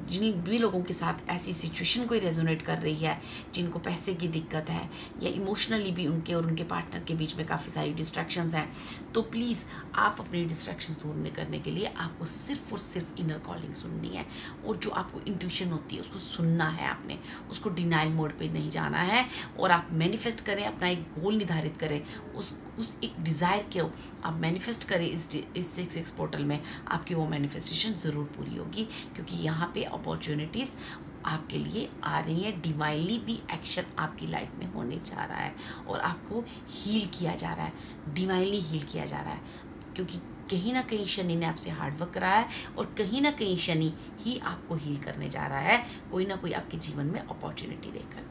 जिन भी लोगों के साथ ऐसी सिचुएशन कोई रेजोनेट कर रही है, जिनको पैसे की दिक्कत है या इमोशनली भी उनके और उनके पार्टनर के बीच में काफ़ी सारी डिस्ट्रैक्शंस हैं, तो प्लीज़ आप अपनी डिस्ट्रैक्शंस दूर करने के लिए आपको सिर्फ और सिर्फ इनर कॉलिंग सुननी है। और जो आपको इंट्यूशन होती है उसको सुनना है आपने, उसको डिनाइल मोड पे नहीं जाना है। और आप मैनिफेस्ट करें, अपना एक गोल निर्धारित करें, उस एक डिज़ायर को आप मैनिफेस्ट करें। इस 6-6 पोर्टल में आपकी वो मैनिफेस्टेशन ज़रूर पूरी होगी, क्योंकि यहाँ पे अपॉर्चुनिटीज़ आपके लिए आ रही है। डिवाइनली भी एक्शन आपकी लाइफ में होने जा रहा है और आपको हील किया जा रहा है, डिवाइनली हील किया जा रहा है। क्योंकि कहीं ना कहीं शनि ने आपसे हार्ड वर्क कराया है और कहीं ना कहीं शनि ही आपको हील करने जा रहा है, कोई ना कोई आपके जीवन में अपॉर्चुनिटी देकर।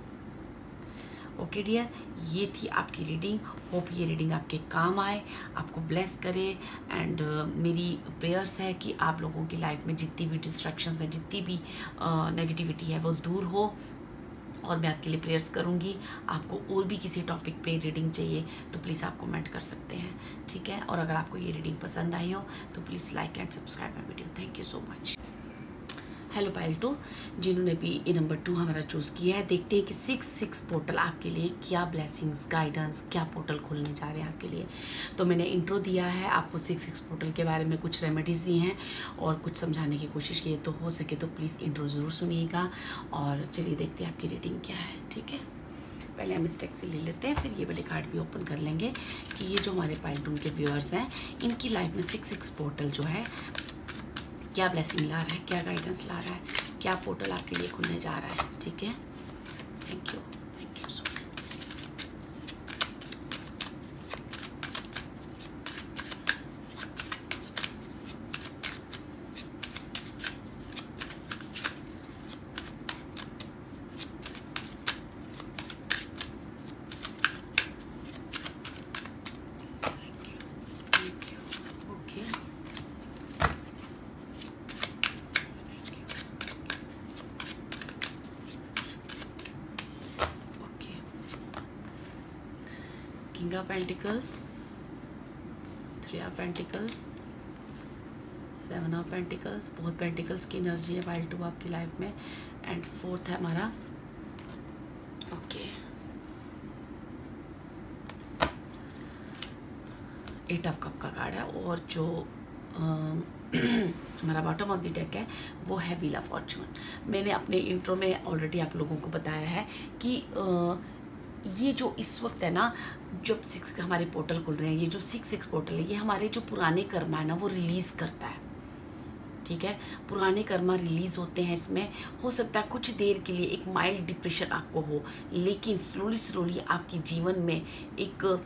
ओके डियर, ये थी आपकी रीडिंग। होप ये रीडिंग आपके काम आए, आपको ब्लेस करे। एंड मेरी प्रेयर्स है कि आप लोगों की लाइफ में जितनी भी डिस्ट्रैक्शंस हैं, जितनी भी नेगेटिविटी है वो दूर हो। और मैं आपके लिए प्रेयर्स करूँगी। आपको और भी किसी टॉपिक पे रीडिंग चाहिए तो प्लीज़ आप कमेंट कर सकते हैं, ठीक है। और अगर आपको ये रीडिंग पसंद आई हो तो please like and subscribe my video. Thank you so much. Hello pile 2, जिन्होंने भी ये नंबर 2 हमारा चूज़ किया है, देखते हैं कि 6-6 पोर्टल आपके लिए क्या ब्लेसिंग्स, गाइडेंस, क्या पोर्टल खोलने जा रहे हैं आपके लिए। तो मैंने इंट्रो दिया है, आपको 6-6 पोर्टल के बारे में कुछ रेमेडीज़ दी हैं और कुछ समझाने की कोशिश की है। तो हो सके तो प्लीज़ इंट्रो ज़रूर सुनिएगा। और चलिए देखते हैं आपकी रीडिंग क्या है, ठीक है। पहले हम इस टेक से ले लेते हैं, फिर ये वाले कार्ड भी ओपन कर लेंगे कि ये जो हमारे पाइल 2 के व्यूअर्स हैं, इनकी लाइफ में 6-6 पोर्टल जो है क्या ब्लेसिंग ला रहा है, क्या गाइडेंस ला रहा है, क्या पोर्टल आपके लिए खुलने जा रहा है, ठीक है। Thank you so much. King of Pentacles, 3 of pentacles, 7 of pentacles, बहुत पेंटिकल्स की एनर्जी है पाइल 2 आपकी लाइफ में। एंड 4th है हमारा ओके 8 ऑफ कप का कार्ड है। और जो हमारा बॉटम ऑफ द डेक है वो है व्हील ऑफ फॉर्चून। मैंने अपने इंट्रो में ऑलरेडी आप लोगों को बताया है कि ये जो इस वक्त है ना, जब 6 हमारे पोर्टल खुल रहे हैं, ये जो 6 पोर्टल है ये हमारे जो पुराने कर्मा है ना वो रिलीज़ करता है। ठीक है, पुराने कर्मा रिलीज़ होते हैं इसमें। हो सकता है कुछ देर के लिए एक माइल्ड डिप्रेशन आपको हो, लेकिन स्लोली आपके जीवन में एक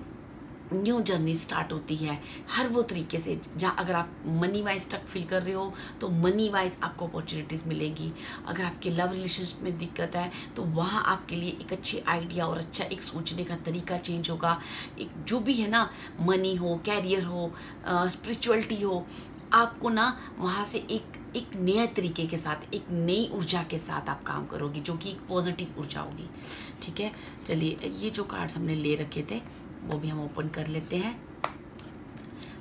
न्यू जर्नी स्टार्ट होती है हर वो तरीके से। जहाँ अगर आप मनी वाइज स्टक फील कर रहे हो तो मनी वाइज आपको अपॉर्चुनिटीज़ मिलेगी। अगर आपके लव रिलेशनशिप में दिक्कत है तो वहाँ आपके लिए एक अच्छी आइडिया और अच्छा एक सोचने का तरीका चेंज होगा। एक जो भी है ना, मनी हो, कैरियर हो, स्पिरिचुअलिटी हो, आपको ना वहाँ से एक नए तरीके के साथ, एक नई ऊर्जा के साथ आप काम करोगे, जो कि एक पॉजिटिव ऊर्जा होगी। ठीक है, चलिए ये जो कार्ड्स हमने ले रखे थे वो भी हम ओपन कर लेते हैं।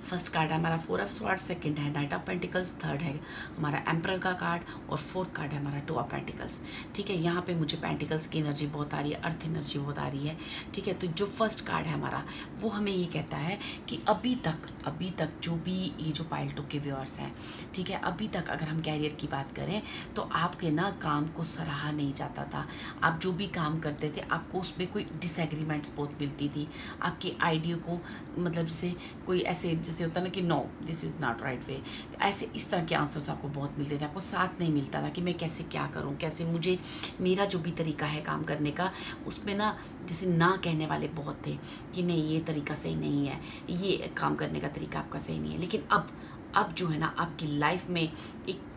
फर्स्ट कार्ड है हमारा 4 ऑफ स्वॉर्ड्स, सेकंड है नाइट ऑफ पेंटिकल्स, थर्ड है हमारा एम्परर का कार्ड और फोर्थ कार्ड है हमारा 2 ऑफ पेंटिकल्स। ठीक है, यहाँ पे मुझे पेंटिकल्स की एनर्जी बहुत आ रही है, अर्थ एनर्जी बहुत आ रही है। ठीक है, तो जो फर्स्ट कार्ड है हमारा वो हमें ये कहता है कि अभी तक जो भी ये जो पाइल 2 के व्यूअर्स हैं, ठीक है, अभी तक अगर हम कैरियर की बात करें तो आपके ना काम को सराहा नहीं जाता था। आप जो भी काम करते थे आपको उसमें कोई डिसएग्रीमेंट्स बहुत मिलती थी। आपकी आइडिया को मतलब जैसे कोई ऐसे जैसे होता ना कि no this is not right way, ऐसे इस तरह के आंसर्स आपको बहुत मिलते थे। आपको साथ नहीं मिलता था कि मैं कैसे क्या करूं, कैसे मुझे मेरा जो भी तरीका है काम करने का उसमें ना जैसे ना कहने वाले बहुत थे कि नहीं ये तरीका सही नहीं है, ये काम करने का तरीका आपका सही नहीं है। लेकिन अब जो है ना आपकी लाइफ में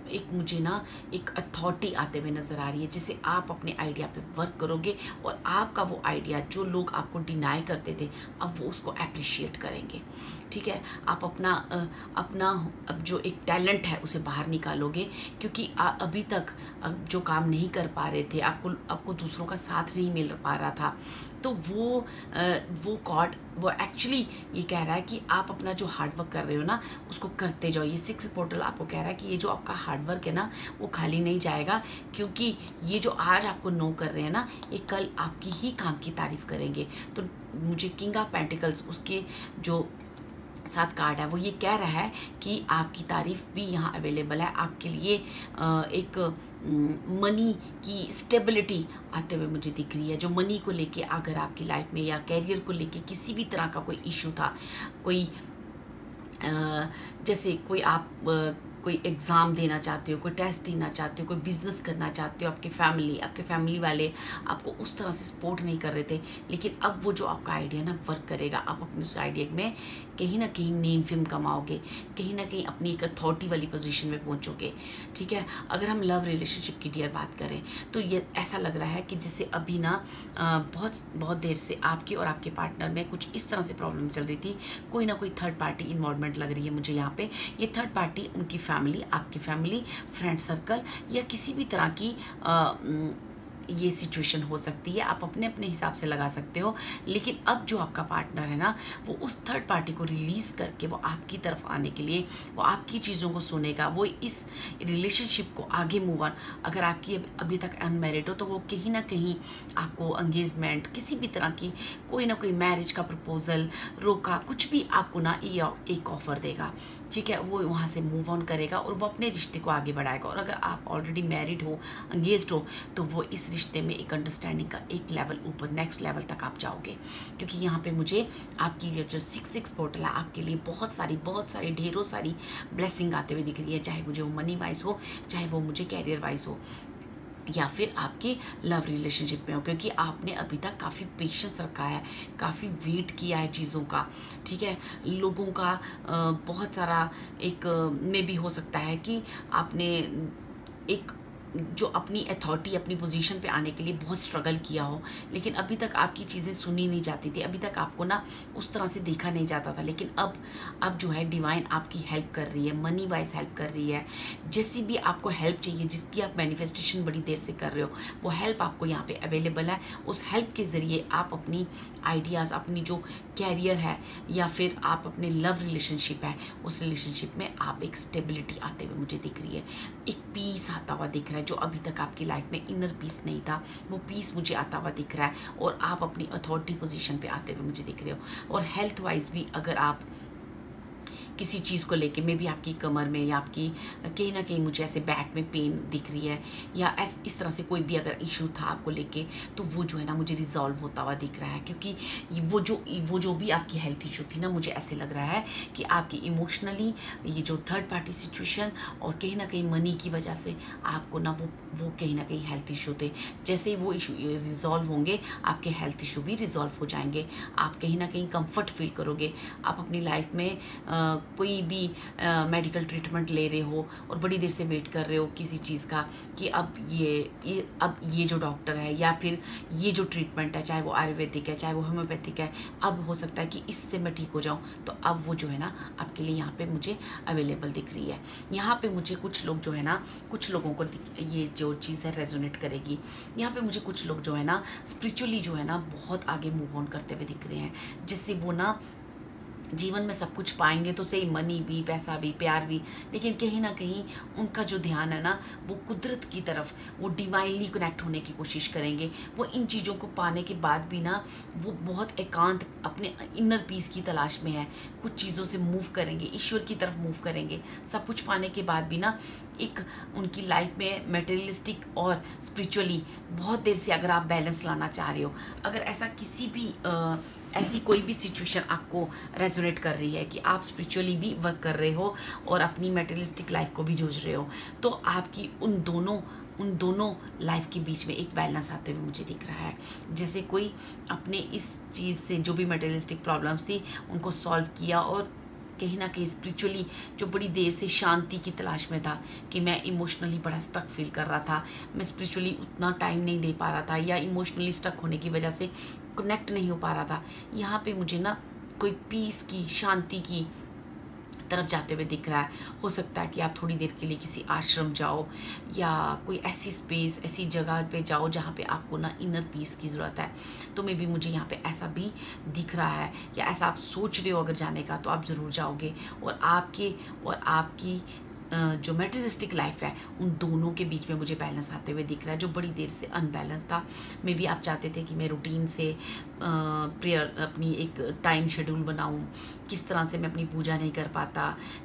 एक मुझे ना एक अथॉरिटी आते हुए नज़र आ रही है, जिसे आप अपने आइडिया पे वर्क करोगे और आपका वो आइडिया जो लोग आपको डिनाई करते थे अब वो उसको अप्रिशिएट करेंगे। ठीक है, आप अपना अब जो एक टैलेंट है उसे बाहर निकालोगे, क्योंकि अभी तक जो काम नहीं कर पा रहे थे, आपको दूसरों का साथ नहीं मिल पा रहा था, तो वो कॉर्ड वो एक्चुअली ये कह रहा है कि आप अपना जो हार्डवर्क कर रहे हो ना उसको करते जाओ। ये 6 पोर्टल आपको कह रहा है कि ये जो आपका हार्डवर्क है ना वो खाली नहीं जाएगा, क्योंकि ये जो आज आपको नो कर रहे हैं ना ये कल आपकी ही काम की तारीफ करेंगे। तो मुझे किंग ऑफ पेंटिकल्स उसके जो 7 कार्ड है वो ये कह रहा है कि आपकी तारीफ भी यहाँ अवेलेबल है। आपके लिए एक मनी की स्टेबिलिटी आते हुए मुझे दिख रही है। जो मनी को लेके अगर आपकी लाइफ में या कैरियर को लेके किसी भी तरह का कोई इशू था, कोई जैसे कोई आप कोई एग्ज़ाम देना चाहते हो, कोई टेस्ट देना चाहते हो, कोई बिज़नेस करना चाहते हो, आपके फैमिली वाले आपको उस तरह से सपोर्ट नहीं कर रहे थे, लेकिन अब वो जो आपका आइडिया ना वर्क करेगा। आप अपने उस आइडिया में कहीं ना कहीं नेम फेम कमाओगे, कहीं ना कहीं अपनी एक अथॉरिटी वाली पोजीशन में पहुंचोगे। ठीक है, अगर हम लव रिलेशनशिप की डियर बात करें तो ये ऐसा लग रहा है कि जैसे अभी ना बहुत देर से आपके और आपके पार्टनर में कुछ इस तरह से प्रॉब्लम चल रही थी। कोई ना कोई थर्ड पार्टी इन्वॉल्वमेंट लग रही है मुझे यहाँ पे। ये थर्ड पार्टी उनकी फैमिली, आपकी फैमिली, फ्रेंड सर्कल या किसी भी तरह की ये सिचुएशन हो सकती है। आप अपने अपने हिसाब से लगा सकते हो, लेकिन अब जो आपका पार्टनर है ना वो उस थर्ड पार्टी को रिलीज़ करके वो आपकी तरफ आने के लिए वो आपकी चीज़ों को सुनेगा, वो इस रिलेशनशिप को आगे मूव ऑन। अगर आपकी अभी तक अनमैरिड हो तो वो कहीं ना कहीं आपको एंगेजमेंट, किसी भी तरह की कोई ना कोई मैरिज का प्रपोजल, रोका, कुछ भी आपको ना एक ऑफ़र देगा। ठीक है, वो वहाँ से मूव ऑन करेगा और वो अपने रिश्ते को आगे बढ़ाएगा। और अगर आप ऑलरेडी मैरिड हो, एंगेज्ड हो, तो वो इस रिश्ते में एक अंडरस्टैंडिंग का एक लेवल ऊपर, नेक्स्ट लेवल तक आप जाओगे। क्योंकि यहाँ पे मुझे आपकी जो 6 पोर्टल है आपके लिए बहुत सारी ढेरों सारी ब्लेसिंग आते हुए दिख रही है, चाहे मुझे वो मनी वाइज हो, चाहे वो मुझे कैरियर वाइज हो, या फिर आपके लव रिलेशनशिप में हो। क्योंकि आपने अभी तक काफ़ी पेशेंस रखा है, काफ़ी वेट किया है चीज़ों का। ठीक है, लोगों का बहुत सारा एक में भी हो सकता है कि आपने एक जो अपनी अथॉरिटी, अपनी पोजीशन पे आने के लिए बहुत स्ट्रगल किया हो, लेकिन अभी तक आपकी चीज़ें सुनी नहीं जाती थी, अभी तक आपको ना उस तरह से देखा नहीं जाता था, लेकिन अब जो है डिवाइन आपकी हेल्प कर रही है, मनी वाइज हेल्प कर रही है। जैसी भी आपको हेल्प चाहिए, जिसकी आप मैनिफेस्टेशन बड़ी देर से कर रहे हो, वो हेल्प आपको यहाँ पे अवेलेबल है। उस हेल्प के ज़रिए आप अपनी आइडियाज़, अपनी जो कैरियर है या फिर आप अपने लव रिलेशनशिप है, उस रिलेशनशिप में आप एक स्टेबिलिटी आते हुए मुझे दिख रही है, एक पीस आता हुआ दिख रहा है। जो अभी तक आपकी लाइफ में इनर पीस नहीं था, वो पीस मुझे आता हुआ दिख रहा है, और आप अपनी अथॉरिटी पोजीशन पे आते हुए मुझे दिख रहे हो। और हेल्थ वाइज भी अगर आप किसी चीज़ को लेके, मे भी आपकी कमर में या आपकी कहीं ना कहीं मुझे ऐसे बैक में पेन दिख रही है, या इस तरह से कोई भी अगर इशू था आपको लेके, तो वो जो है ना मुझे रिजॉल्व होता हुआ दिख रहा है। क्योंकि वो जो भी आपकी हेल्थ इशू थी ना, मुझे ऐसे लग रहा है कि आपकी इमोशनली ये जो थर्ड पार्टी सिचुएशन और कहीं ना कहीं मनी की वजह से आपको ना वो कहीं ना कहीं हेल्थ इशू थे, जैसे ही वो इशू रिजॉल्व होंगे, आपके हेल्थ इशू भी रिजॉल्व हो जाएंगे। आप कहीं ना कहीं कंफर्ट फील करोगे। आप अपनी लाइफ में कोई भी मेडिकल ट्रीटमेंट ले रहे हो और बड़ी देर से वेट कर रहे हो किसी चीज़ का कि अब ये जो डॉक्टर है या फिर ये जो ट्रीटमेंट है, चाहे वो आयुर्वेदिक है चाहे वो होम्योपैथिक है, अब हो सकता है कि इससे मैं ठीक हो जाऊं, तो अब वो जो है ना आपके लिए यहाँ पे मुझे अवेलेबल दिख रही है। यहाँ पे मुझे कुछ लोग जो है ना, कुछ लोगों को ये जो चीज़ है रेजोनेट करेगी। यहाँ पे मुझे कुछ लोग जो है ना स्पिरिचुअली जो है ना बहुत आगे मूव ऑन करते हुए दिख रहे हैं, जिससे वो ना जीवन में सब कुछ पाएंगे तो सही, मनी भी, पैसा भी, प्यार भी, लेकिन कहीं ना कहीं उनका जो ध्यान है ना वो कुदरत की तरफ, वो डिवाइनली कनेक्ट होने की कोशिश करेंगे। वो इन चीज़ों को पाने के बाद भी ना वो बहुत एकांत अपने इनर पीस की तलाश में है, कुछ चीज़ों से मूव करेंगे, ईश्वर की तरफ मूव करेंगे। सब कुछ पाने के बाद भी ना एक उनकी लाइफ में मटेरियलिस्टिक और स्पिरिचुअली बहुत देर से अगर आप बैलेंस लाना चाह रहे हो, अगर ऐसा किसी भी ऐसी कोई भी सिचुएशन आपको रेजोनेट कर रही है कि आप स्पिरिचुअली भी वर्क कर रहे हो और अपनी मटेरियलिस्टिक लाइफ को भी जूझ रहे हो, तो आपकी उन दोनों लाइफ के बीच में एक बैलेंस आते हुए मुझे दिख रहा है। जैसे कोई अपने इस चीज़ से जो भी मटेरियलिस्टिक प्रॉब्लम्स थी उनको सॉल्व किया और कहीं ना कहीं स्पिरिचुअली जो बड़ी देर से शांति की तलाश में था कि मैं इमोशनली बड़ा स्टक फील कर रहा था, मैं स्पिरिचुअली उतना टाइम नहीं दे पा रहा था या इमोशनली स्टक होने की वजह से कनेक्ट नहीं हो पा रहा था, यहाँ पे मुझे ना कोई पीस की, शांति की तरफ जाते हुए दिख रहा है। हो सकता है कि आप थोड़ी देर के लिए किसी आश्रम जाओ या कोई ऐसी स्पेस, ऐसी जगह पे जाओ जहाँ पे आपको ना इनर पीस की ज़रूरत है। तो मे बी मुझे यहाँ पे ऐसा भी दिख रहा है, या ऐसा आप सोच रहे हो अगर जाने का तो आप ज़रूर जाओगे। और आपकी जो मटेरियलिस्टिक लाइफ है उन दोनों के बीच में मुझे बैलेंस आते हुए दिख रहा है, जो बड़ी देर से अनबैलेंस था। मे बी आप चाहते थे कि मैं रूटीन से प्रेयर, अपनी एक टाइम शेड्यूल बनाऊं, किस तरह से मैं अपनी पूजा नहीं कर पाता,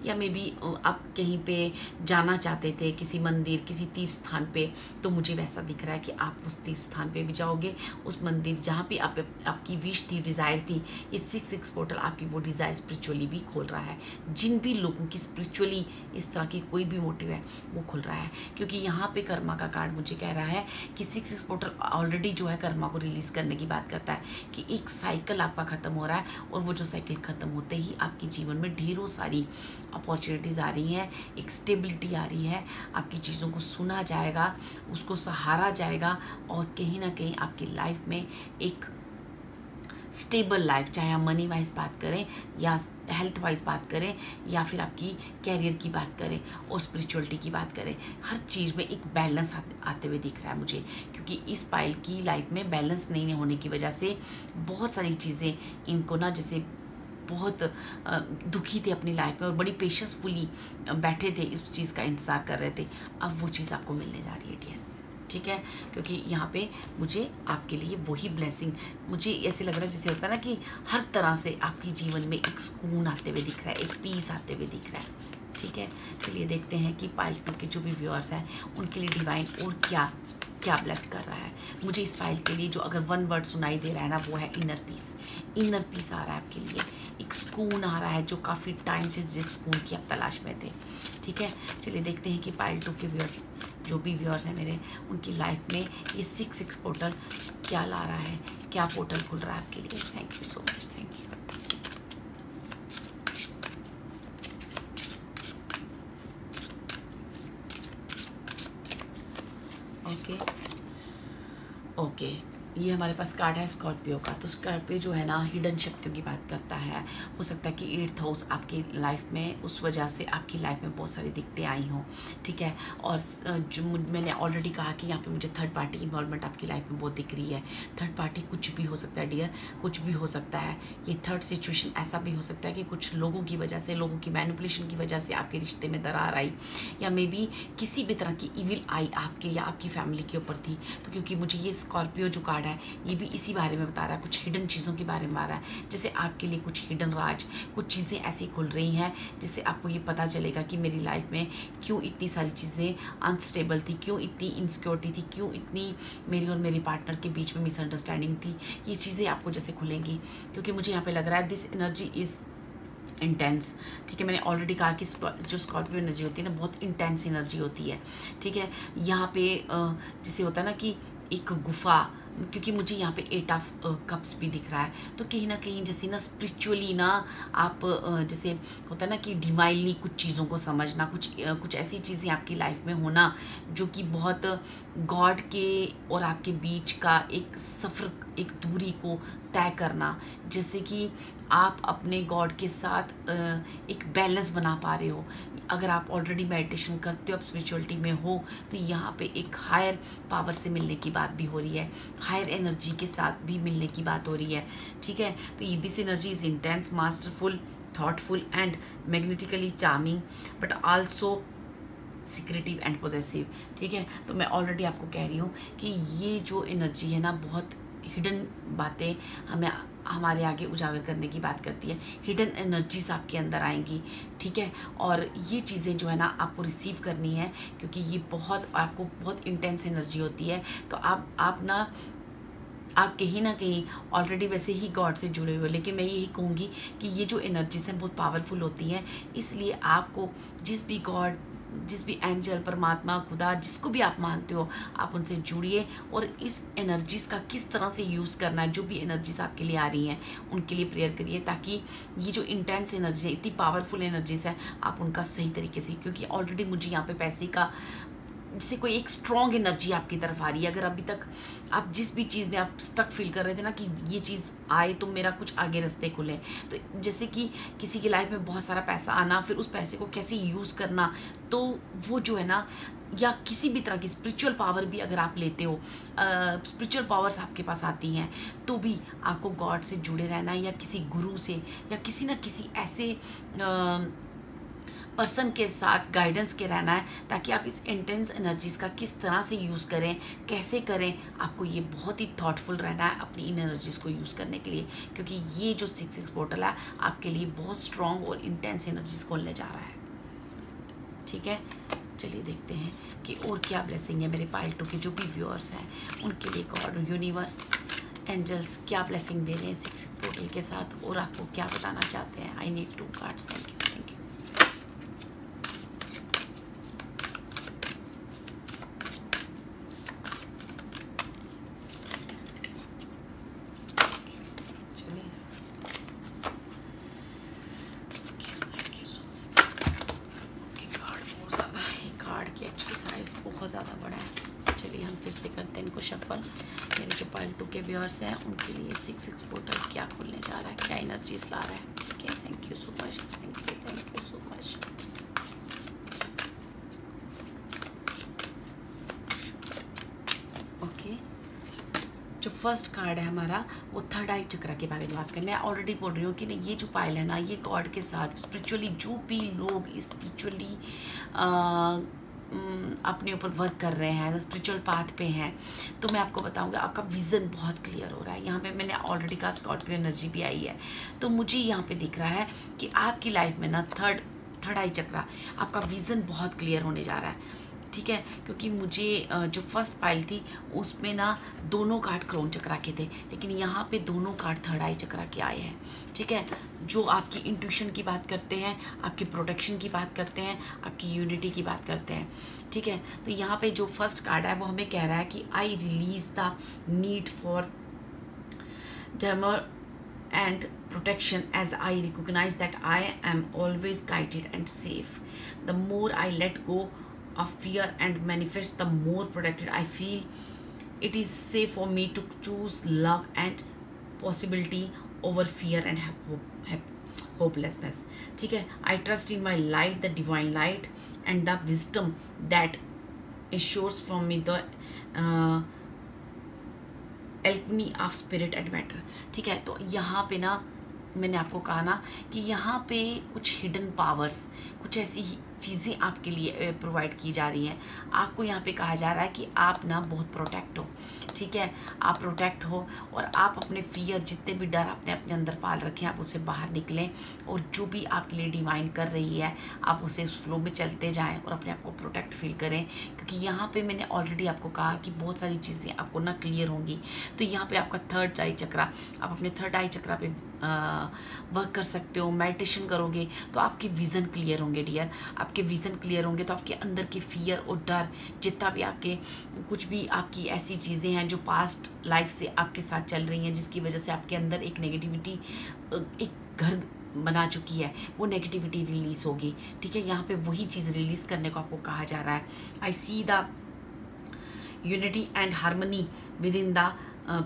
या मे बी आप कहीं पे जाना चाहते थे किसी मंदिर, किसी तीर्थ स्थान पे, तो मुझे वैसा दिख रहा है कि आप उस तीर्थ स्थान पे भी जाओगे, उस मंदिर जहाँ पे आपकी विश थी, डिज़ायर थी। ये 6 पोर्टल आपकी वो डिज़ायर स्पिरिचुअली भी खोल रहा है। जिन भी लोगों की स्पिरिचुअली इस तरह की कोई भी मोटिव है वो खुल रहा है, क्योंकि यहाँ पे कर्मा का कार्ड मुझे कह रहा है कि 6 पोर्टल ऑलरेडी जो है कर्मा को रिलीज़ करने की बात करता है कि एक साइकिल आपका ख़त्म हो रहा है, और वो जो साइकिल ख़त्म होते ही आपके जीवन में ढेरों सारी अपॉर्चुनिटीज़ आ रही हैं, एक स्टेबिलिटी आ रही है, आपकी चीज़ों को सुना जाएगा, उसको सहारा जाएगा, और कहीं ना कहीं आपकी लाइफ में एक स्टेबल लाइफ, चाहे हम मनी वाइज बात करें या हेल्थ वाइज बात करें या फिर आपकी कैरियर की बात करें और स्पिरिचुअलिटी की बात करें, हर चीज़ में एक बैलेंस आते हुए दिख रहा है मुझे। क्योंकि इस पाइल की लाइफ में बैलेंस नहीं होने की वजह से बहुत सारी चीज़ें इनको ना, जैसे बहुत दुखी थे अपनी लाइफ में और बड़ी पेशेंसफुली बैठे थे, इस चीज़ का इंतज़ार कर रहे थे, अब वो चीज़ आपको मिलने जा रही है डियर। ठीक है, क्योंकि यहाँ पे मुझे आपके लिए वही ब्लेसिंग, मुझे ऐसे लग रहा है जैसे होता है ना कि हर तरह से आपके जीवन में एक सुकून आते हुए दिख रहा है, एक पीस आते हुए दिख रहा है। ठीक है, चलिए देखते हैं कि पाइल 2 के जो भी व्यूअर्स हैं उनके लिए डिवाइन और क्या ब्लेस कर रहा है। मुझे इस फाइल के लिए जो अगर 1 वर्ड सुनाई दे रहा है ना, वो है इनर पीस। इनर पीस आ रहा है आपके लिए, एक सुकून आ रहा है जो काफ़ी टाइम से जिस सुकून की आप तलाश में थे। ठीक है, चलिए देखते हैं कि फाइल 2 के व्यूअर्स, जो भी व्यूअर्स हैं मेरे, उनकी लाइफ में ये 6 पोर्टल क्या ला रहा है, क्या पोर्टल खुल रहा है आपके लिए। Thank you so much, thank you. Okay okay, ये हमारे पास कार्ड है स्कॉर्पियो का। तो स्कॉर्पियो जो है ना हिडन शक्तियों की बात करता है। हो सकता है कि 8th हाउस आपकी लाइफ में उस वजह से आपकी लाइफ में बहुत सारी दिक्कतें आई हों, ठीक है। और जो मैंने ऑलरेडी कहा कि यहाँ पे मुझे थर्ड पार्टी इन्वॉल्वमेंट आपकी लाइफ में बहुत दिख रही है। थर्ड पार्टी कुछ भी हो सकता है डियर, कुछ भी हो सकता है। ये थर्ड सिचुएशन ऐसा भी हो सकता है कि कुछ लोगों की वजह से, लोगों की मैनिपुलेशन की वजह से आपके रिश्ते में दरार आई, या मे बी किसी भी तरह की इविल आई आपके या आपकी फैमिली के ऊपर थी। तो क्योंकि मुझे ये स्कॉर्पियो जो कार्ड है ये भी इसी बारे में बता रहा है, कुछ हिडन चीज़ों के बारे में बता रहा है। जैसे आपके लिए कुछ हिडन राज, कुछ चीज़ें ऐसी खुल रही हैं जिससे आपको ये पता चलेगा कि मेरी लाइफ में क्यों इतनी सारी चीज़ें अनस्टेबल थी, क्यों इतनी इनसिक्योरिटी थी, क्यों इतनी मेरी और मेरे पार्टनर के बीच में मिसअंडरस्टैंडिंग थी। ये चीज़ें आपको जैसे खुलेंगी, क्योंकि मुझे यहाँ पे लग रहा है दिस एनर्जी इज़ इंटेंस, ठीक है। मैंने ऑलरेडी कहा कि जो स्कॉर्पियो एनर्जी होती है ना बहुत इंटेंस एनर्जी होती है, ठीक है। यहाँ पे जैसे होता है ना कि एक गुफा, क्योंकि मुझे यहाँ पे 8 ऑफ कप्स भी दिख रहा है, तो कहीं ना कहीं जैसे ना स्पिरिचुअली ना आप जैसे होता है ना कि डिवाइनली कुछ चीज़ों को समझना, कुछ ऐसी चीज़ें आपकी लाइफ में होना जो कि बहुत गॉड के और आपके बीच का एक सफ़र, एक दूरी को तय करना, जैसे कि आप अपने गॉड के साथ एक बैलेंस बना पा रहे हो। अगर आप ऑलरेडी मेडिटेशन करते हो, आप स्पिरिचुअलिटी में हो, तो यहाँ पे एक हायर पावर से मिलने की बात भी हो रही है, हायर एनर्जी के साथ भी मिलने की बात हो रही है, ठीक है। तो ये this energy is intense, masterful, thoughtful and magnetically charming, but also secretive and possessive, ठीक है। तो मैं ऑलरेडी आपको कह रही हूँ कि ये जो एनर्जी है ना बहुत हिडन बातें हमें हमारे आगे उजागर करने की बात करती है। हिडन एनर्जीज आपके अंदर आएंगी, ठीक है। और ये चीज़ें जो है ना आपको रिसीव करनी है, क्योंकि ये बहुत आपको बहुत इंटेंस एनर्जी होती है। तो आप ना आप कहीं ना कहीं ऑलरेडी वैसे ही गॉड से जुड़े हुए, लेकिन मैं यही कहूँगी कि ये जो एनर्जीज हैं बहुत पावरफुल होती हैं। इसलिए आपको जिस भी एंजल, परमात्मा, खुदा, जिसको भी आप मानते हो, आप उनसे जुड़िए और इस एनर्जीज़ का किस तरह से यूज़ करना है, जो भी एनर्जीज़ आपके लिए आ रही हैं उनके लिए प्रेयर करिए, ताकि ये जो इंटेंस एनर्जी है, इतनी पावरफुल एनर्जीज़ है, आप उनका सही तरीके से, क्योंकि ऑलरेडी मुझे यहाँ पे पैसे का जैसे कोई एक स्ट्रॉन्ग एनर्जी आपकी तरफ आ रही है। अगर अभी तक आप जिस भी चीज़ में आप स्टक फील कर रहे थे ना कि ये चीज़ आए तो मेरा कुछ आगे रास्ते खुले, तो जैसे कि किसी की लाइफ में बहुत सारा पैसा आना, फिर उस पैसे को कैसे यूज़ करना, तो वो जो है ना, या किसी भी तरह की स्पिरिचुअल पावर भी अगर आप लेते हो, स्पिरिचुअल पावर्स आपके पास आती हैं, तो भी आपको गॉड से जुड़े रहना है, या किसी गुरु से, या किसी न किसी ऐसे पर्सन के साथ गाइडेंस के रहना है, ताकि आप इस इंटेंस एनर्जीज़ का किस तरह से यूज़ करें, कैसे करें, आपको ये बहुत ही थॉटफुल रहना है अपनी इन एनर्जीज़ को यूज़ करने के लिए, क्योंकि ये जो 6 पोर्टल है आपके लिए बहुत स्ट्रॉन्ग और इंटेंस एनर्जीज़ खोलने जा रहा है, ठीक है। चलिए देखते हैं कि और क्या ब्लेसिंग है मेरे पाइल 2 के जो भी व्यूअर्स हैं उनके लिए। गॉड, यूनिवर्स, एंजल्स क्या ब्लेसिंग दे रहे हैं 6 पोर्टल के साथ, और आपको क्या बताना चाहते हैं। आई need 2 cards. Thank you, thank you. बहुत ज़्यादा बड़ा है। चलिए हम फिर से करते हैं इनको शफल। मेरे जो पाइल 2 के व्यूअर्स हैं उनके लिए 6 पोर्टल क्या खुलने जा रहा है, क्या एनर्जीज ला रहा है। Okay, thank you so much, thank you so much. Okay, जो फर्स्ट कार्ड है हमारा वो थर्ड आई चक्र के बारे में बात करें। मैं ऑलरेडी बोल रही हूँ कि ये जो पाइल है ना, ये गॉड के साथ स्पिरिचुअली जो भी लोग स्पिरिचुअली अपने ऊपर वर्क कर रहे हैं, स्पिरिचुअल पाथ पे हैं, तो मैं आपको बताऊंगा आपका विज़न बहुत क्लियर हो रहा है। यहाँ पे मैंने ऑलरेडी कहा स्कॉर्पियो एनर्जी भी आई है, तो मुझे यहाँ पे दिख रहा है कि आपकी लाइफ में ना थर्ड आई चक्र, आपका विज़न बहुत क्लियर होने जा रहा है, ठीक है। क्योंकि मुझे जो फर्स्ट पाइल थी उसमें ना दोनों कार्ड क्रोन चक्रा के थे, लेकिन यहाँ पे दोनों कार्ड थर्ड आई चक्रा के आए हैं, ठीक है। जो आपकी इंट्यूशन की बात करते हैं, आपकी प्रोटेक्शन की बात करते हैं, आपकी यूनिटी की बात करते हैं, ठीक है। तो यहाँ पे जो फर्स्ट कार्ड है वो हमें कह रहा है कि I release the need for Dermer and protection as I recognize that I am always guided and safe. The more I let go of fear and manifest, the more protected I feel. It is safe for me to choose love and possibility over fear and hopelessness. ठीक है, I trust in my light, the divine light, and the wisdom that ensures from me the alchemy of spirit and matter. ठीक है, तो यहाँ पे ना मैंने आपको कहा ना कि यहाँ पे कुछ हिडन पावर्स, कुछ ऐसी चीज़ें आपके लिए प्रोवाइड की जा रही हैं। आपको यहाँ पे कहा जा रहा है कि आप ना बहुत प्रोटेक्ट हो, ठीक है, आप प्रोटेक्ट हो और आप अपने फियर, जितने भी डर आपने अपने अंदर पाल रखे हैं, आप उसे बाहर निकलें और जो भी आपके लिए डिवाइन कर रही है आप उसे उस फ्लो में चलते जाएं और अपने आप को प्रोटेक्ट फील करें। क्योंकि यहाँ पे मैंने ऑलरेडी आपको कहा कि बहुत सारी चीज़ें आपको ना क्लियर होंगी। तो यहाँ पे आपका थर्ड आई चक्रा, आप अपने थर्ड आई चक्रा पे वर्क कर सकते हो, मेडिटेशन करोगे तो आपके विज़न क्लियर होंगे डियर। आपके विज़न क्लियर होंगे तो आपके अंदर के फियर और डर, जितना भी आपके कुछ भी आपकी ऐसी चीज़ें हैं जो पास्ट लाइफ से आपके साथ चल रही हैं, जिसकी वजह से आपके अंदर एक नेगेटिविटी एक घर बना चुकी है, वो नेगेटिविटी रिलीज़ होगी। ठीक है, यहाँ पे वही चीज़ रिलीज़ करने को आपको कहा जा रहा है। I see the unity and harmony within the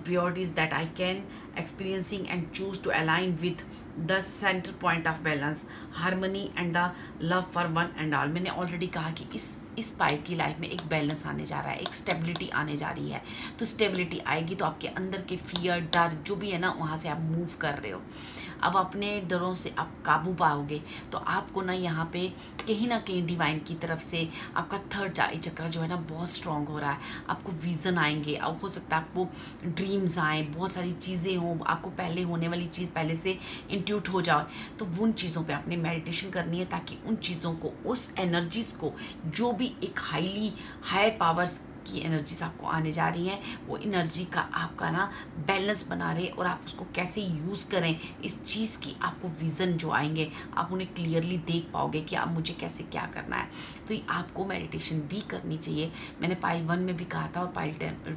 priorities that I can experiencing and choose to align with the center point of balance, harmony and the love for one and all. मैंने already कहा कि इस pipe की life में एक balance आने जा रहा है, एक स्टेबिलिटी आने जा रही है। तो स्टेबिलिटी आएगी तो आपके अंदर के फियर, डर जो भी है ना, वहाँ से आप मूव कर रहे हो। अब अपने डरों से आप काबू पाओगे तो आपको ना यहाँ पे कहीं ना कहीं डिवाइन की तरफ से आपका थर्ड आई चक्र जो है ना बहुत स्ट्रॉन्ग हो रहा है। आपको विज़न आएंगे, अब हो सकता है आपको ड्रीम्स आए, बहुत सारी चीज़ें हों, आपको पहले होने वाली चीज़ पहले से इंट्यूट हो जाओ। तो उन चीज़ों पे आपने मेडिटेशन करनी है ताकि उन चीज़ों को, उस एनर्जीज़ को, जो भी एक हायर पावर्स की एनर्जीज आपको आने जा रही हैं, वो एनर्जी का आपका ना बैलेंस बना रहे और आप उसको कैसे यूज़ करें, इस चीज़ की आपको विज़न जो आएंगे आप उन्हें क्लियरली देख पाओगे कि आप मुझे कैसे क्या करना है। तो ये आपको मेडिटेशन भी करनी चाहिए। मैंने पाइल 1 में भी कहा था और पाइल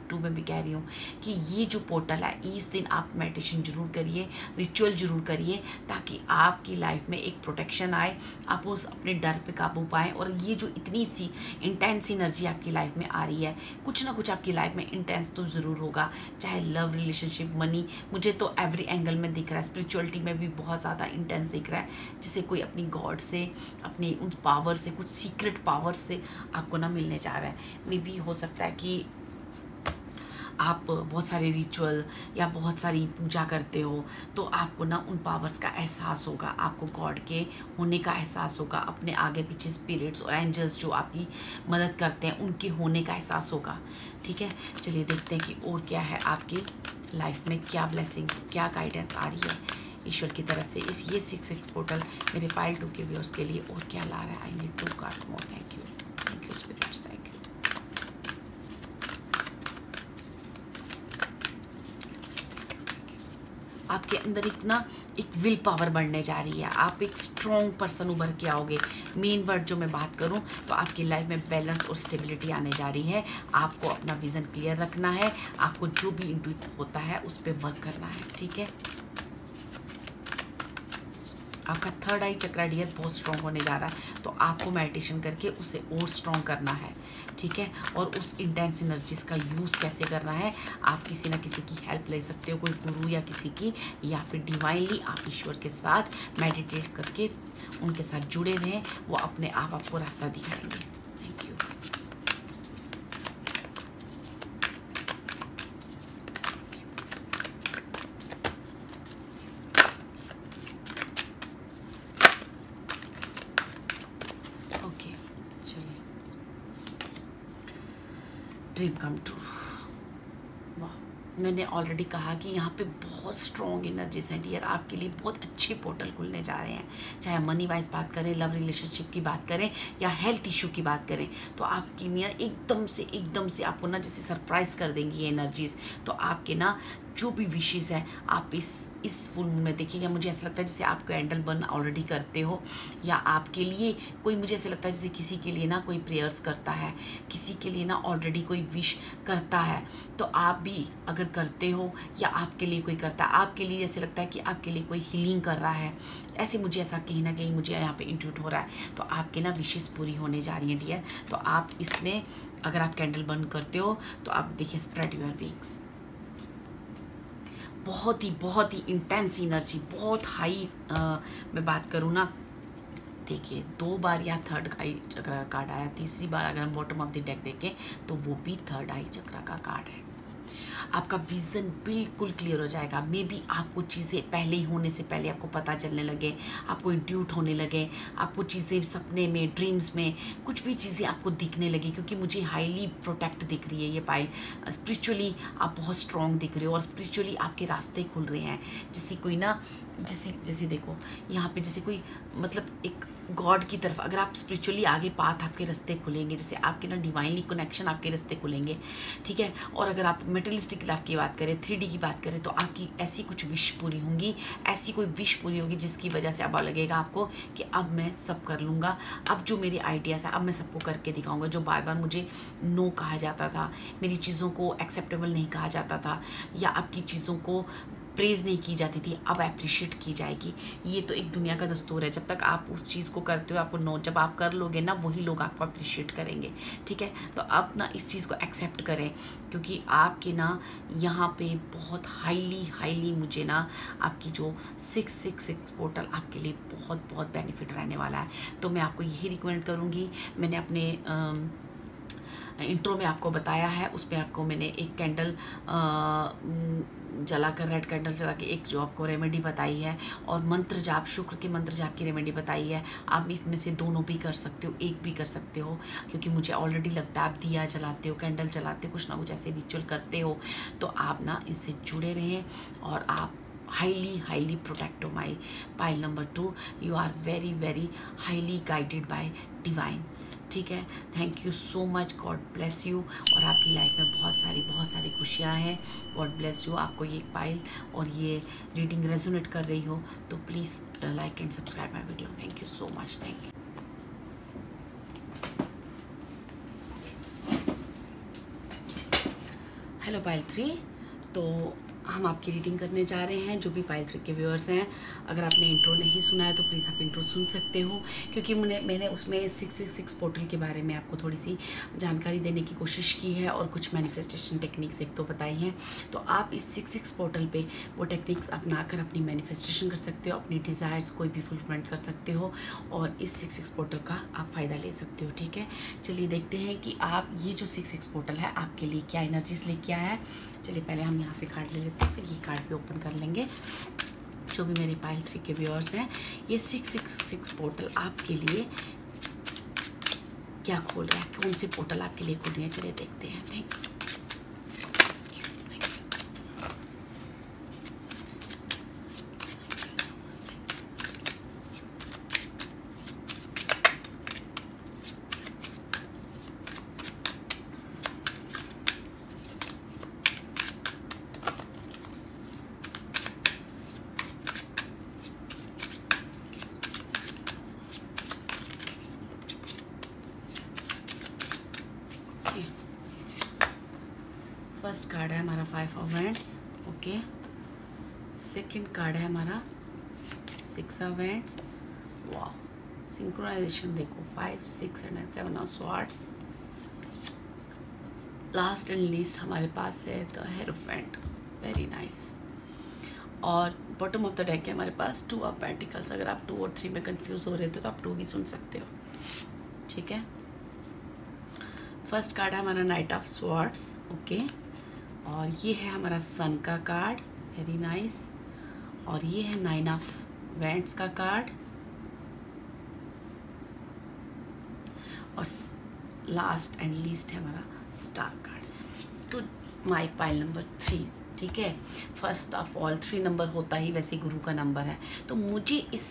2 में भी कह रही हूँ कि ये जो पोर्टल है, इस दिन आप मेडिटेशन ज़रूर करिए, रिचुअल ज़रूर करिए, ताकि आपकी लाइफ में एक प्रोटेक्शन आए, आप उस अपने डर पे काबू पाएँ। और ये जो इतनी सी इंटेंस एनर्जी आपकी लाइफ में आ रही है, कुछ ना कुछ आपकी लाइफ में इंटेंस तो ज़रूर होगा, चाहे लव, रिलेशनशिप, मनी, मुझे तो एवरी एंगल में दिख रहा है। स्पिरिचुअलिटी में भी बहुत ज़्यादा इंटेंस दिख रहा है, जिसे कोई अपनी गॉड से, अपनी उन पावर से, कुछ सीक्रेट पावर से आपको ना मिलने जा रहा है। मे बी हो सकता है कि आप बहुत सारे रिचुअल या बहुत सारी पूजा करते हो तो आपको ना उन पावर्स का एहसास होगा, आपको गॉड के होने का एहसास होगा, अपने आगे पीछे स्पिरिट्स और एंजल्स जो आपकी मदद करते हैं उनके होने का एहसास होगा। ठीक है, चलिए देखते हैं कि और क्या है आपकी लाइफ में, क्या ब्लेसिंग्स, क्या गाइडेंस आ रही है ईश्वर की तरफ से इस ये 6 पोर्टल मेरे पाइल 2 के व्यूअर्स के लिए और क्या ला रहा है। I need 2 card more. Thank you spirits, thank you. आपके अंदर एक विल पावर बढ़ने जा रही है, आप एक स्ट्रॉन्ग पर्सन उभर के आओगे। मेन वर्ड जो मैं बात करूं तो आपकी लाइफ में बैलेंस और स्टेबिलिटी आने जा रही है। आपको अपना विज़न क्लियर रखना है, आपको जो भी इंट्यूट होता है उस पर वर्क करना है। ठीक है, आपका थर्ड आई चक्रा डियर बहुत स्ट्रॉन्ग होने जा रहा है, तो आपको मेडिटेशन करके उसे और स्ट्रॉन्ग करना है। ठीक है, और उस इंटेंस एनर्जीज का यूज़ कैसे करना है, आप किसी ना किसी की हेल्प ले सकते हो, कोई गुरु या किसी की, या फिर डिवाइनली आप ईश्वर के साथ मेडिटेट करके उनके साथ जुड़े रहें, वो अपने आप आपको रास्ता दिखाएंगे। Thank you. Dream come true. वाह, मैंने ऑलरेडी कहा कि यहाँ पे बहुत स्ट्रॉन्ग एनर्जीज हैं डियर, आपके लिए बहुत अच्छे पोर्टल खुलने जा रहे हैं। चाहे मनी वाइज बात करें, लव रिलेशनशिप की बात करें या हेल्थ इशू की बात करें, तो आपकी मियाँ एकदम से आपको ना जैसे सरप्राइज कर देंगी ये एनर्जीज। तो आपके ना जो भी विशेज़ है आप इस फुल मून में देखिएगा। मुझे ऐसा लगता है जैसे आप कैंडल बर्न ऑलरेडी करते हो, या आपके लिए कोई, मुझे ऐसा लगता है जैसे किसी के लिए ना कोई प्रेयर्स करता है, किसी के लिए ना ऑलरेडी कोई विश करता है, तो आप भी अगर करते हो या आपके लिए कोई करता है, आपके लिए ऐसे लगता है कि आपके लिए कोई हीलिंग कर रहा है, ऐसे मुझे ऐसा कहीं ना कहीं मुझे यहाँ पे इंट्यूट हो रहा है। तो आपके ना विशेस पूरी होने जा रही हैं डियर। तो आप इसमें अगर आप कैंडल बर्न करते हो तो आप देखिए स्प्रेड योर विंग्स, बहुत ही इंटेंस एनर्जी, बहुत हाई, मैं बात करूँ ना, देखिए 2 बार या थर्ड आई चक्र का कार्ड आया, तीसरी बार अगर हम बॉटम ऑफ द डेक देखें तो वो भी थर्ड आई चक्र का कार्ड है। आपका विज़न बिल्कुल क्लियर हो जाएगा। मे बी आपको चीज़ें पहले ही होने से पहले आपको पता चलने लगे, आपको इंट्यूट होने लगे, आपको चीज़ें सपने में, ड्रीम्स में कुछ भी चीज़ें आपको दिखने लगी, क्योंकि मुझे हाईली प्रोटेक्ट दिख रही है ये पाइल। स्पिरिचुअली आप बहुत स्ट्रॉन्ग दिख रहे हो और स्पिरिचुअली आपके रास्ते खुल रहे हैं। जैसे कोई ना, जैसे देखो यहाँ पे जैसे कोई मतलब एक गॉड की तरफ अगर आप स्पिरिचुअली आगे पाथ आपके रास्ते खुलेंगे, जैसे आपके ना डिवाइनली कनेक्शन आपके रास्ते खुलेंगे, ठीक है। और अगर आप मेटेरियलिस्टिक लाइफ की बात करें, 3D की बात करें, तो आपकी ऐसी कुछ विश पूरी होंगी, ऐसी कोई विश पूरी होगी जिसकी वजह से अब लगेगा आपको कि अब मैं सब कर लूँगा, अब जो मेरे आइडियाज़ है अब मैं सबको करके दिखाऊँगा। जो बार बार मुझे नो कहा जाता था, मेरी चीज़ों को एक्सेप्टेबल नहीं कहा जाता था, या आपकी चीज़ों को प्रेज़ नहीं की जाती थी, अब अप्रिशिएट की जाएगी। ये तो एक दुनिया का दस्तूर है। जब तक आप उस चीज़ को करते हो आपको नो, जब आप कर लोगे ना वही लोग आपको अप्रिशिएट करेंगे, ठीक है। तो अब ना इस चीज़ को एक्सेप्ट करें, क्योंकि आपके ना यहाँ पे बहुत हाईली मुझे ना आपकी जो 666 पोर्टल आपके लिए बहुत बेनिफिट रहने वाला है। तो मैं आपको यही रिकमेंड करूँगी। मैंने अपने इंट्रो में आपको बताया है, उसमें आपको मैंने एक कैंडल जलाकर, रेड कैंडल जला के एक जो आपको रेमेडी बताई है, और मंत्र जाप, शुक्र के मंत्र जाप की रेमेडी बताई है। आप इसमें से दोनों भी कर सकते हो, एक भी कर सकते हो, क्योंकि मुझे ऑलरेडी लगता है आप दिया जलाते हो, कैंडल जलाते हो, कुछ ना कुछ ऐसे रिचुअल करते हो। तो आप ना इससे जुड़े रहें और आप हाईली प्रोटेक्ट हो my pile number 2। You are very highly guided by divine, ठीक है। Thank you so much, God bless you. और आपकी लाइफ में बहुत सारी खुशियाँ हैं। God bless you. आपको ये पाइल और ये रीडिंग रेजोनेट कर रही हो तो please like and subscribe my video. Thank you so much, thank you. Hello pile 3, तो हम आपकी रीडिंग करने जा रहे हैं। जो भी पाइल 3 के व्यूअर्स हैं, अगर आपने इंट्रो नहीं सुना है तो प्लीज़ आप इंट्रो सुन सकते हो, क्योंकि मैंने उसमें 666 पोर्टल के बारे में आपको थोड़ी सी जानकारी देने की कोशिश की है और कुछ मैनिफेस्टेशन टेक्निक्स एक तो बताई हैं। तो आप इस 66 पोर्टल पे वो टेक्निक्स अपनाकर अपनी मैनिफेस्टेशन कर सकते हो, अपनी डिज़ायर्स कोई भी फुलफिलमेंट कर सकते हो और इस 66 पोर्टल का आप फ़ायदा ले सकते हो, ठीक है। चलिए देखते हैं कि आप ये जो 66 पोर्टल है आपके लिए क्या एनर्जीज लेके आया है। चलिए पहले हम यहाँ से कार्ड ले लेते हैं, फिर ये कार्ड भी ओपन कर लेंगे। जो भी मेरे पाइल 3 के व्यूअर्स हैं, ये 666 पोर्टल आपके लिए क्या खोल रहा है, कौन से पोर्टल आपके लिए खोल रही है, चलिए देखते हैं। Thank you. फर्स्ट कार्ड है हमारा 5 of wands, okay. Second card है हमारा 6 ऑफ वैंड्स। वाह, सिंक्रोनाइजेशन देखो, 5, 6 and 7 of swords. Last and least हमारे पास है द हेरोफेंट, वेरी नाइस। और बॉटम ऑफ द डेक है हमारे पास 2 ऑफ पेंटिकल्स। अगर आप 2 और 3 में कंफ्यूज हो रहे हो तो आप 2 भी सुन सकते हो, ठीक है। फर्स्ट कार्ड है हमारा नाइट ऑफ स्वॉर्ड्स, ओके। और ये है हमारा सन का कार्ड, वेरी नाइस। और ये है 9 ऑफ वैंड्स का कार्ड। और लास्ट एंड लीस्ट है हमारा स्टार कार्ड। तो माई पाइल नंबर 3, ठीक है। फर्स्ट ऑफ ऑल 3 नंबर होता ही वैसे गुरु का नंबर है, तो मुझे इस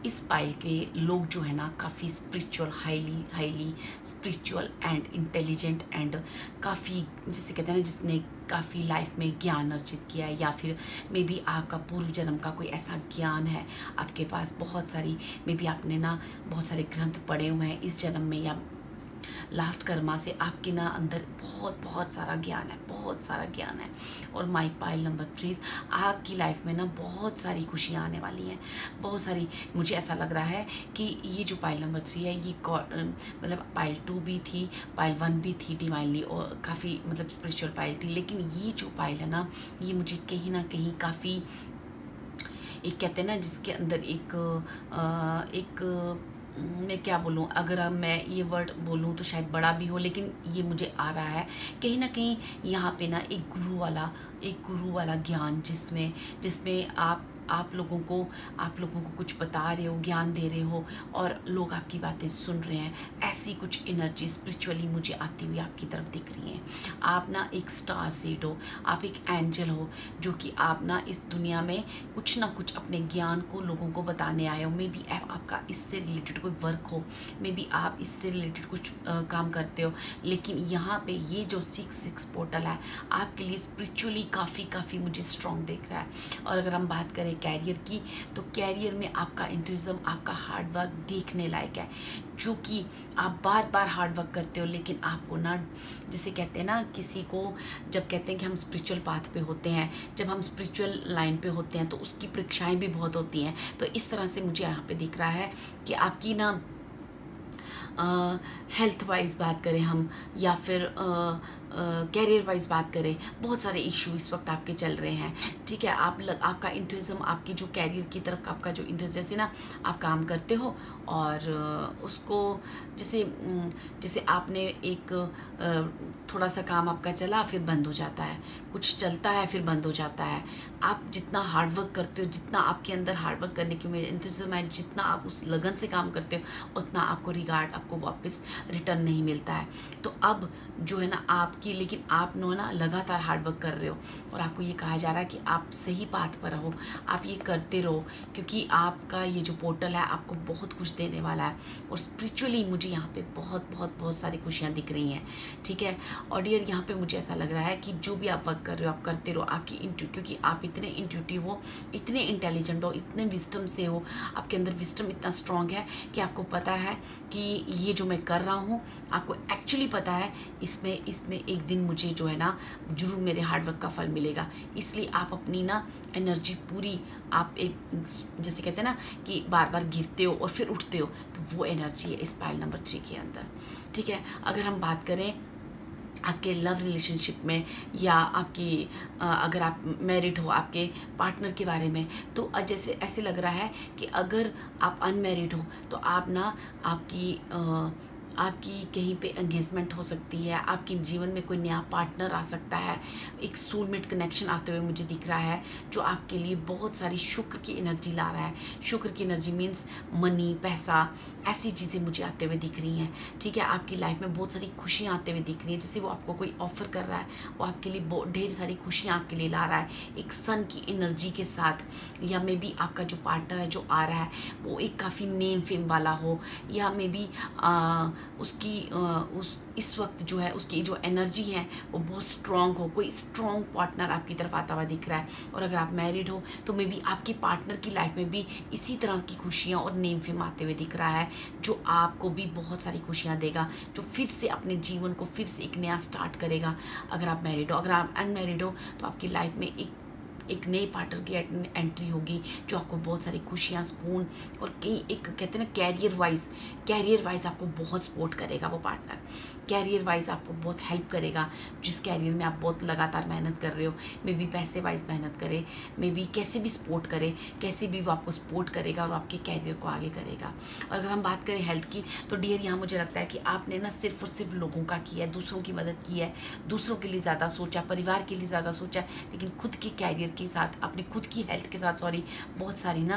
इस पाइल के लोग जो है ना काफ़ी spiritual, highly spiritual and intelligent and काफ़ी, जिसे कहते हैं ना, जिसने काफ़ी लाइफ में ज्ञान अर्जित किया है, या फिर मे बी आपका पूर्व जन्म का कोई ऐसा ज्ञान है आपके पास, बहुत सारी मे बी आपने ना बहुत सारे ग्रंथ पढ़े हुए हैं इस जन्म में, या लास्ट कर्मा से आपके ना अंदर बहुत सारा ज्ञान है, बहुत सारा ज्ञान है। और माई पाइल नंबर 3, आपकी लाइफ में ना बहुत सारी खुशियाँ आने वाली हैं, बहुत सारी। मुझे ऐसा लग रहा है कि ये जो पाइल नंबर 3 है, ये मतलब पाइल 2 भी थी, पाइल 1 भी थी डिवाइनली, और काफ़ी मतलब स्पिरिचुअल पाइल थी, लेकिन ये जो पाइल है ना, ये मुझे कहीं ना कहीं काफ़ी, एक कहते हैं ना जिसके अंदर एक मैं क्या बोलूँ, अगर मैं ये वर्ड बोलूँ तो शायद बड़ा भी हो, लेकिन ये मुझे आ रहा है कहीं ना कहीं यहाँ पे ना एक गुरु वाला ज्ञान, जिसमें आप लोगों को कुछ बता रहे हो, ज्ञान दे रहे हो, और लोग आपकी बातें सुन रहे हैं। ऐसी कुछ एनर्जी स्पिरिचुअली मुझे आती हुई आपकी तरफ दिख रही है। आप ना एक स्टार सीड हो, आप एक एंजल हो, जो कि आप ना इस दुनिया में कुछ ना कुछ अपने ज्ञान को लोगों को बताने आए हो। मे बी आपका इससे रिलेटेड कोई वर्क हो, मे बी आप इससे रिलेटेड कुछ काम करते हो, लेकिन यहाँ पे ये जो 6 पोर्टल है आपके लिए स्पिरिचुअली काफ़ी मुझे स्ट्रॉन्ग दिख रहा है। और अगर हम बात करें कैरियर की, तो कैरियर में आपका इंतज़ाम, आपका हार्ड वर्क देखने लायक है, जो कि आप बार हार्ड वर्क करते हो, लेकिन आपको ना, जिसे कहते हैं ना, किसी को जब कहते हैं कि हम स्पिरिचुअल पाथ पे होते हैं, जब हम स्पिरिचुअल लाइन पे होते हैं, तो उसकी परीक्षाएं भी बहुत होती हैं। तो इस तरह से मुझे यहाँ पे दिख रहा है कि आपकी ना हेल्थ वाइज बात करें हम, या फिर कैरियर वाइज बात करें, बहुत सारे इशू इस वक्त आपके चल रहे हैं। ठीक है, आपका इंथुज़म, आपकी जो कैरियर की तरफ आपका जो इंटरेस्ट, जैसे ना आप काम करते हो और उसको जैसे आपने एक थोड़ा सा काम आपका चला, फिर बंद हो जाता है, कुछ चलता है फिर बंद हो जाता है। आप जितना हार्डवर्क करते हो, जितना आपके अंदर हार्डवर्क करने की इंतज़ाम है, जितना आप उस लगन से काम करते हो, उतना आपको रिगार्ड, आपको वापस रिटर्न नहीं मिलता है। तो अब जो है ना लेकिन आप ना लगातार हार्डवर्क कर रहे हो, और आपको ये कहा जा रहा है कि आप सही पाथ पर रहो, आप ये करते रहो, क्योंकि आपका ये जो पोर्टल है आपको बहुत कुछ देने वाला है। और स्पिरिचुअली मुझे यहाँ पे बहुत सारी खुशियाँ दिख रही हैं। ठीक है, और डियर यहाँ पे मुझे ऐसा लग रहा है कि जो भी आप वर्क कर रहे हो आप करते रहो, क्योंकि आप इतने इंट्यूटिव हो, इतने इंटेलिजेंट हो, इतने विस्डम से हो, आपके अंदर विस्डम इतना स्ट्रॉन्ग है कि आपको पता है कि ये जो मैं कर रहा हूँ, आपको एक्चुअली पता है इसमें एक दिन मुझे जो है ना जरूर मेरे हार्डवर्क का फल मिलेगा। इसलिए आप अपनी ना एनर्जी पूरी, आप एक जैसे कहते हैं ना कि बार गिरते हो और फिर उठते हो, तो वो एनर्जी है इस पाइल नंबर 3 के अंदर। ठीक है, अगर हम बात करें आपके लव रिलेशनशिप में, या आपकी अगर आप मैरिड हो, आपके पार्टनर के बारे में, तो जैसे ऐसे लग रहा है कि अगर आप अनमैरिड हो तो आप ना आपकी कहीं पे एंगेजमेंट हो सकती है, आपके जीवन में कोई नया पार्टनर आ सकता है, एक सोलमेट कनेक्शन आते हुए मुझे दिख रहा है, जो आपके लिए बहुत सारी शुक्र की एनर्जी ला रहा है। शुक्र की एनर्जी मीन्स मनी, पैसा, ऐसी चीज़ें मुझे आते हुए दिख रही हैं। ठीक है, आपकी लाइफ में बहुत सारी खुशियाँ आते हुए दिख रही हैं, जैसे वो आपको कोई ऑफर कर रहा है, वो आपके लिए ढेर सारी खुशियाँ आपके लिए ला रहा है, एक सन की एनर्जी के साथ। या मे बी आपका जो पार्टनर है जो आ रहा है वो एक काफ़ी नेम फेम वाला हो, या मे बी इस वक्त जो है उसकी जो एनर्जी है वो बहुत स्ट्रॉन्ग हो, कोई स्ट्रॉन्ग पार्टनर आपकी तरफ आता हुआ दिख रहा है। और अगर आप मैरिड हो तो मे बी आपके पार्टनर की लाइफ में भी इसी तरह की खुशियाँ और नेम फेम आते हुए दिख रहा है, जो आपको भी बहुत सारी खुशियाँ देगा, जो फिर से अपने जीवन को फिर से एक नया स्टार्ट करेगा। अगर आप मैरिड हो, अगर आप अनमैरिड हो तो आपकी लाइफ में एक नए पार्टनर की एंट्री होगी, जो आपको बहुत सारी खुशियाँ, सुकून, और कहीं एक कहते हैं ना कैरियर वाइज आपको बहुत सपोर्ट करेगा वो पार्टनर। कैरियर वाइज आपको बहुत हेल्प करेगा, जिस कैरियर में आप बहुत लगातार मेहनत कर रहे हो, मे बी पैसे वाइज मेहनत करे, मे बी कैसे भी सपोर्ट करे, कैसे भी वो आपको सपोर्ट करेगा और आपके कैरियर को आगे करेगा। और अगर हम बात करें हेल्थ की, तो डियर यहाँ मुझे लगता है कि आपने ना सिर्फ और सिर्फ लोगों का किया है, दूसरों की मदद की है, दूसरों के लिए ज़्यादा सोचा, परिवार के लिए ज़्यादा सोचा, लेकिन खुद के कैरियर के साथ, अपने खुद की हेल्थ के साथ बहुत सारी ना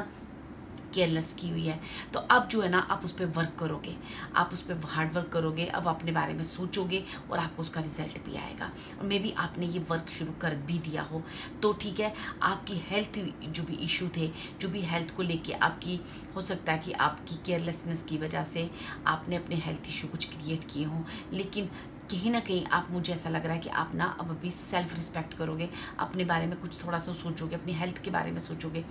केयरलेस की हुई है। तो अब जो है ना आप उस पर वर्क करोगे, आप उस पर हार्ड वर्क करोगे, अब अपने बारे में सोचोगे और आपको उसका रिजल्ट भी आएगा। और मे बी आपने ये वर्क शुरू कर भी दिया हो तो ठीक है, आपकी हेल्थ जो भी इशू थे, जो भी हेल्थ को लेके आपकी हो सकता है कि आपकी केयरलेसनेस की वजह से आपने अपने हेल्थ इशू कुछ क्रिएट किए हों, लेकिन कहीं ना कहीं आप, मुझे ऐसा लग रहा है कि आप ना अब अभी सेल्फ रिस्पेक्ट करोगे, अपने बारे में कुछ थोड़ा सा सोचोगे, अपनी हेल्थ के बारे में सोचोगे,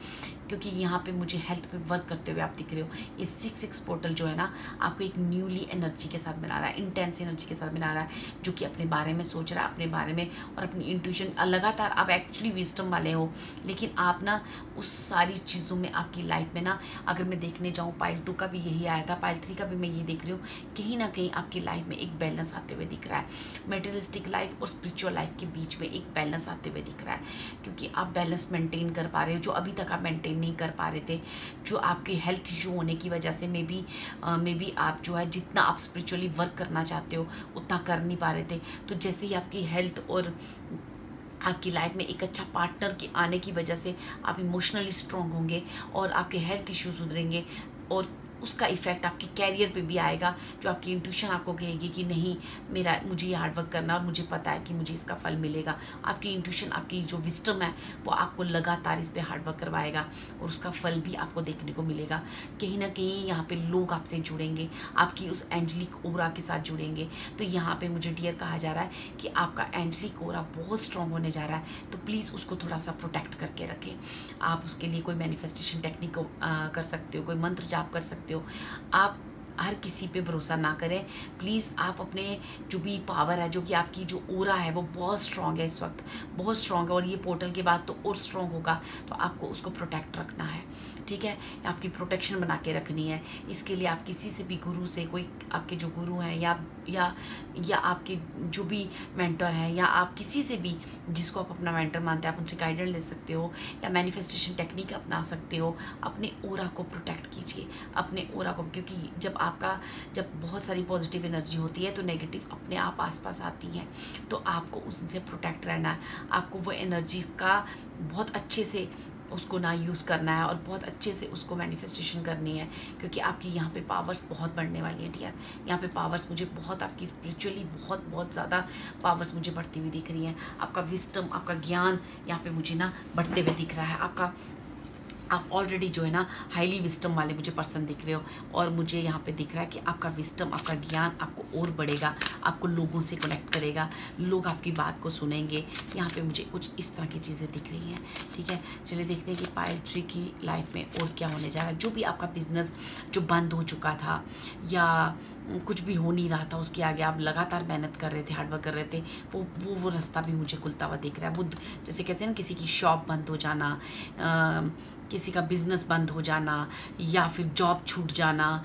क्योंकि यहाँ पे मुझे हेल्थ पे वर्क करते हुए आप दिख रहे हो। ये 6 पोर्टल जो है ना आपको एक न्यूली एनर्जी के साथ मिला रहा है, इंटेंस एनर्जी के साथ मिला रहा है, जो कि अपने बारे में सोच रहा है, अपने बारे में और अपनी इंट्यूशन लगातार। आप एक्चुअली विजडम वाले हो, लेकिन आप ना उस सारी चीज़ों में आपकी लाइफ में ना, अगर मैं देखने जाऊँ पाइल 2 का भी यही आया था, पाइल 3 का भी मैं ये देख रही हूँ, कहीं ना कहीं आपकी लाइफ में एक बैलेंस आते हुए दिख रहा है। मेटेरियलिस्टिक लाइफ और स्पिरिचुअल लाइफ के बीच में एक बैलेंस आते हुए दिख रहा है, क्योंकि आप बैलेंस मेंटेन कर पा रहे हो जो अभी तक आप मेंटेन नहीं कर पा रहे थे, जो आपके हेल्थ इशू होने की वजह से मे बी आप जो है जितना आप स्पिरिचुअली वर्क करना चाहते हो उतना कर नहीं पा रहे थे। तो जैसे ही आपकी हेल्थ और आपकी लाइफ में एक अच्छा पार्टनर के आने की वजह से आप इमोशनली स्ट्रॉन्ग होंगे और आपके हेल्थ इश्यूज सुधरेंगे, और उसका इफ़ेक्ट आपके कैरियर पे भी आएगा, जो आपकी इंट्यूशन आपको कहेगी कि नहीं, मुझे ये हार्ड वर्क करना और मुझे पता है कि मुझे इसका फल मिलेगा। आपकी इंट्यूशन, आपकी जो विस्डम है वो आपको लगातार इस पे हार्ड वर्क करवाएगा और उसका फल भी आपको देखने को मिलेगा। कहीं ना कहीं यहाँ पे लोग आपसे जुड़ेंगे, आपकी उस एंजलिक ओरा के साथ जुड़ेंगे। तो यहाँ पे मुझे डियर कहा जा रहा है कि आपका एंजलिक ओरा बहुत स्ट्रॉन्ग होने जा रहा है, तो प्लीज़ उसको थोड़ा सा प्रोटेक्ट करके रखें। आप उसके लिए कोई मैनिफेस्टेशन टेक्निक कर सकते हो, कोई मंत्र जाप कर सकते हो। आप हर किसी पे भरोसा ना करें प्लीज़। आप अपने जो भी पावर है, जो कि आपकी जो ओरा है वो बहुत स्ट्रॉन्ग है, इस वक्त बहुत स्ट्रॉन्ग है, और ये पोर्टल के बाद तो और स्ट्रॉन्ग होगा। तो आपको उसको प्रोटेक्ट रखना है, ठीक है, आपकी प्रोटेक्शन बना के रखनी है। इसके लिए आप किसी से भी गुरु से, कोई आपके जो गुरु हैं या आपके जो भी मेंटर हैं, या आप किसी से भी जिसको आप अपना मेंटर मानते हैं, आप उनसे गाइडेंस ले सकते हो, या मैनिफेस्टेशन टेक्निक अपना सकते हो। अपने ओरा को प्रोटेक्ट कीजिए, अपने ओरा को, क्योंकि जब बहुत सारी पॉजिटिव एनर्जी होती है तो नेगेटिव अपने आप आसपास आती है। तो आपको उनसे प्रोटेक्ट रहना है, आपको वो एनर्जीज़ का बहुत अच्छे से उसको ना यूज़ करना है और बहुत अच्छे से उसको मैनिफेस्टेशन करनी है, क्योंकि आपकी यहाँ पे पावर्स बहुत बढ़ने वाली है डियर। यहाँ पे पावर्स मुझे बहुत, आपकी स्पिरिचुअली बहुत ज़्यादा पावर्स मुझे बढ़ती हुई दिख रही हैं। आपका विस्डम, आपका ज्ञान यहाँ पे मुझे ना बढ़ते हुए दिख रहा है। आप ऑलरेडी जो है ना हाईली विस्डम वाले मुझे पर्सन दिख रहे हो, और मुझे यहाँ पे दिख रहा है कि आपका विस्डम, आपका ज्ञान आपको और बढ़ेगा, आपको लोगों से कनेक्ट करेगा, लोग आपकी बात को सुनेंगे। यहाँ पे मुझे कुछ इस तरह की चीज़ें दिख रही हैं, ठीक है। चलिए देखते हैं कि पाइल 3 की लाइफ में और क्या होने जा रहा है। जो भी आपका बिजनेस जो बंद हो चुका था या कुछ भी हो नहीं रहा था, उसके आगे आप लगातार मेहनत कर रहे थे, हार्डवर्क कर रहे थे, वो रास्ता भी मुझे खुलता हुआ दिख रहा है। वो जैसे कहते हैं ना, किसी की शॉप बंद हो जाना, किसी का बिजनेस बंद हो जाना, या फिर जॉब छूट जाना,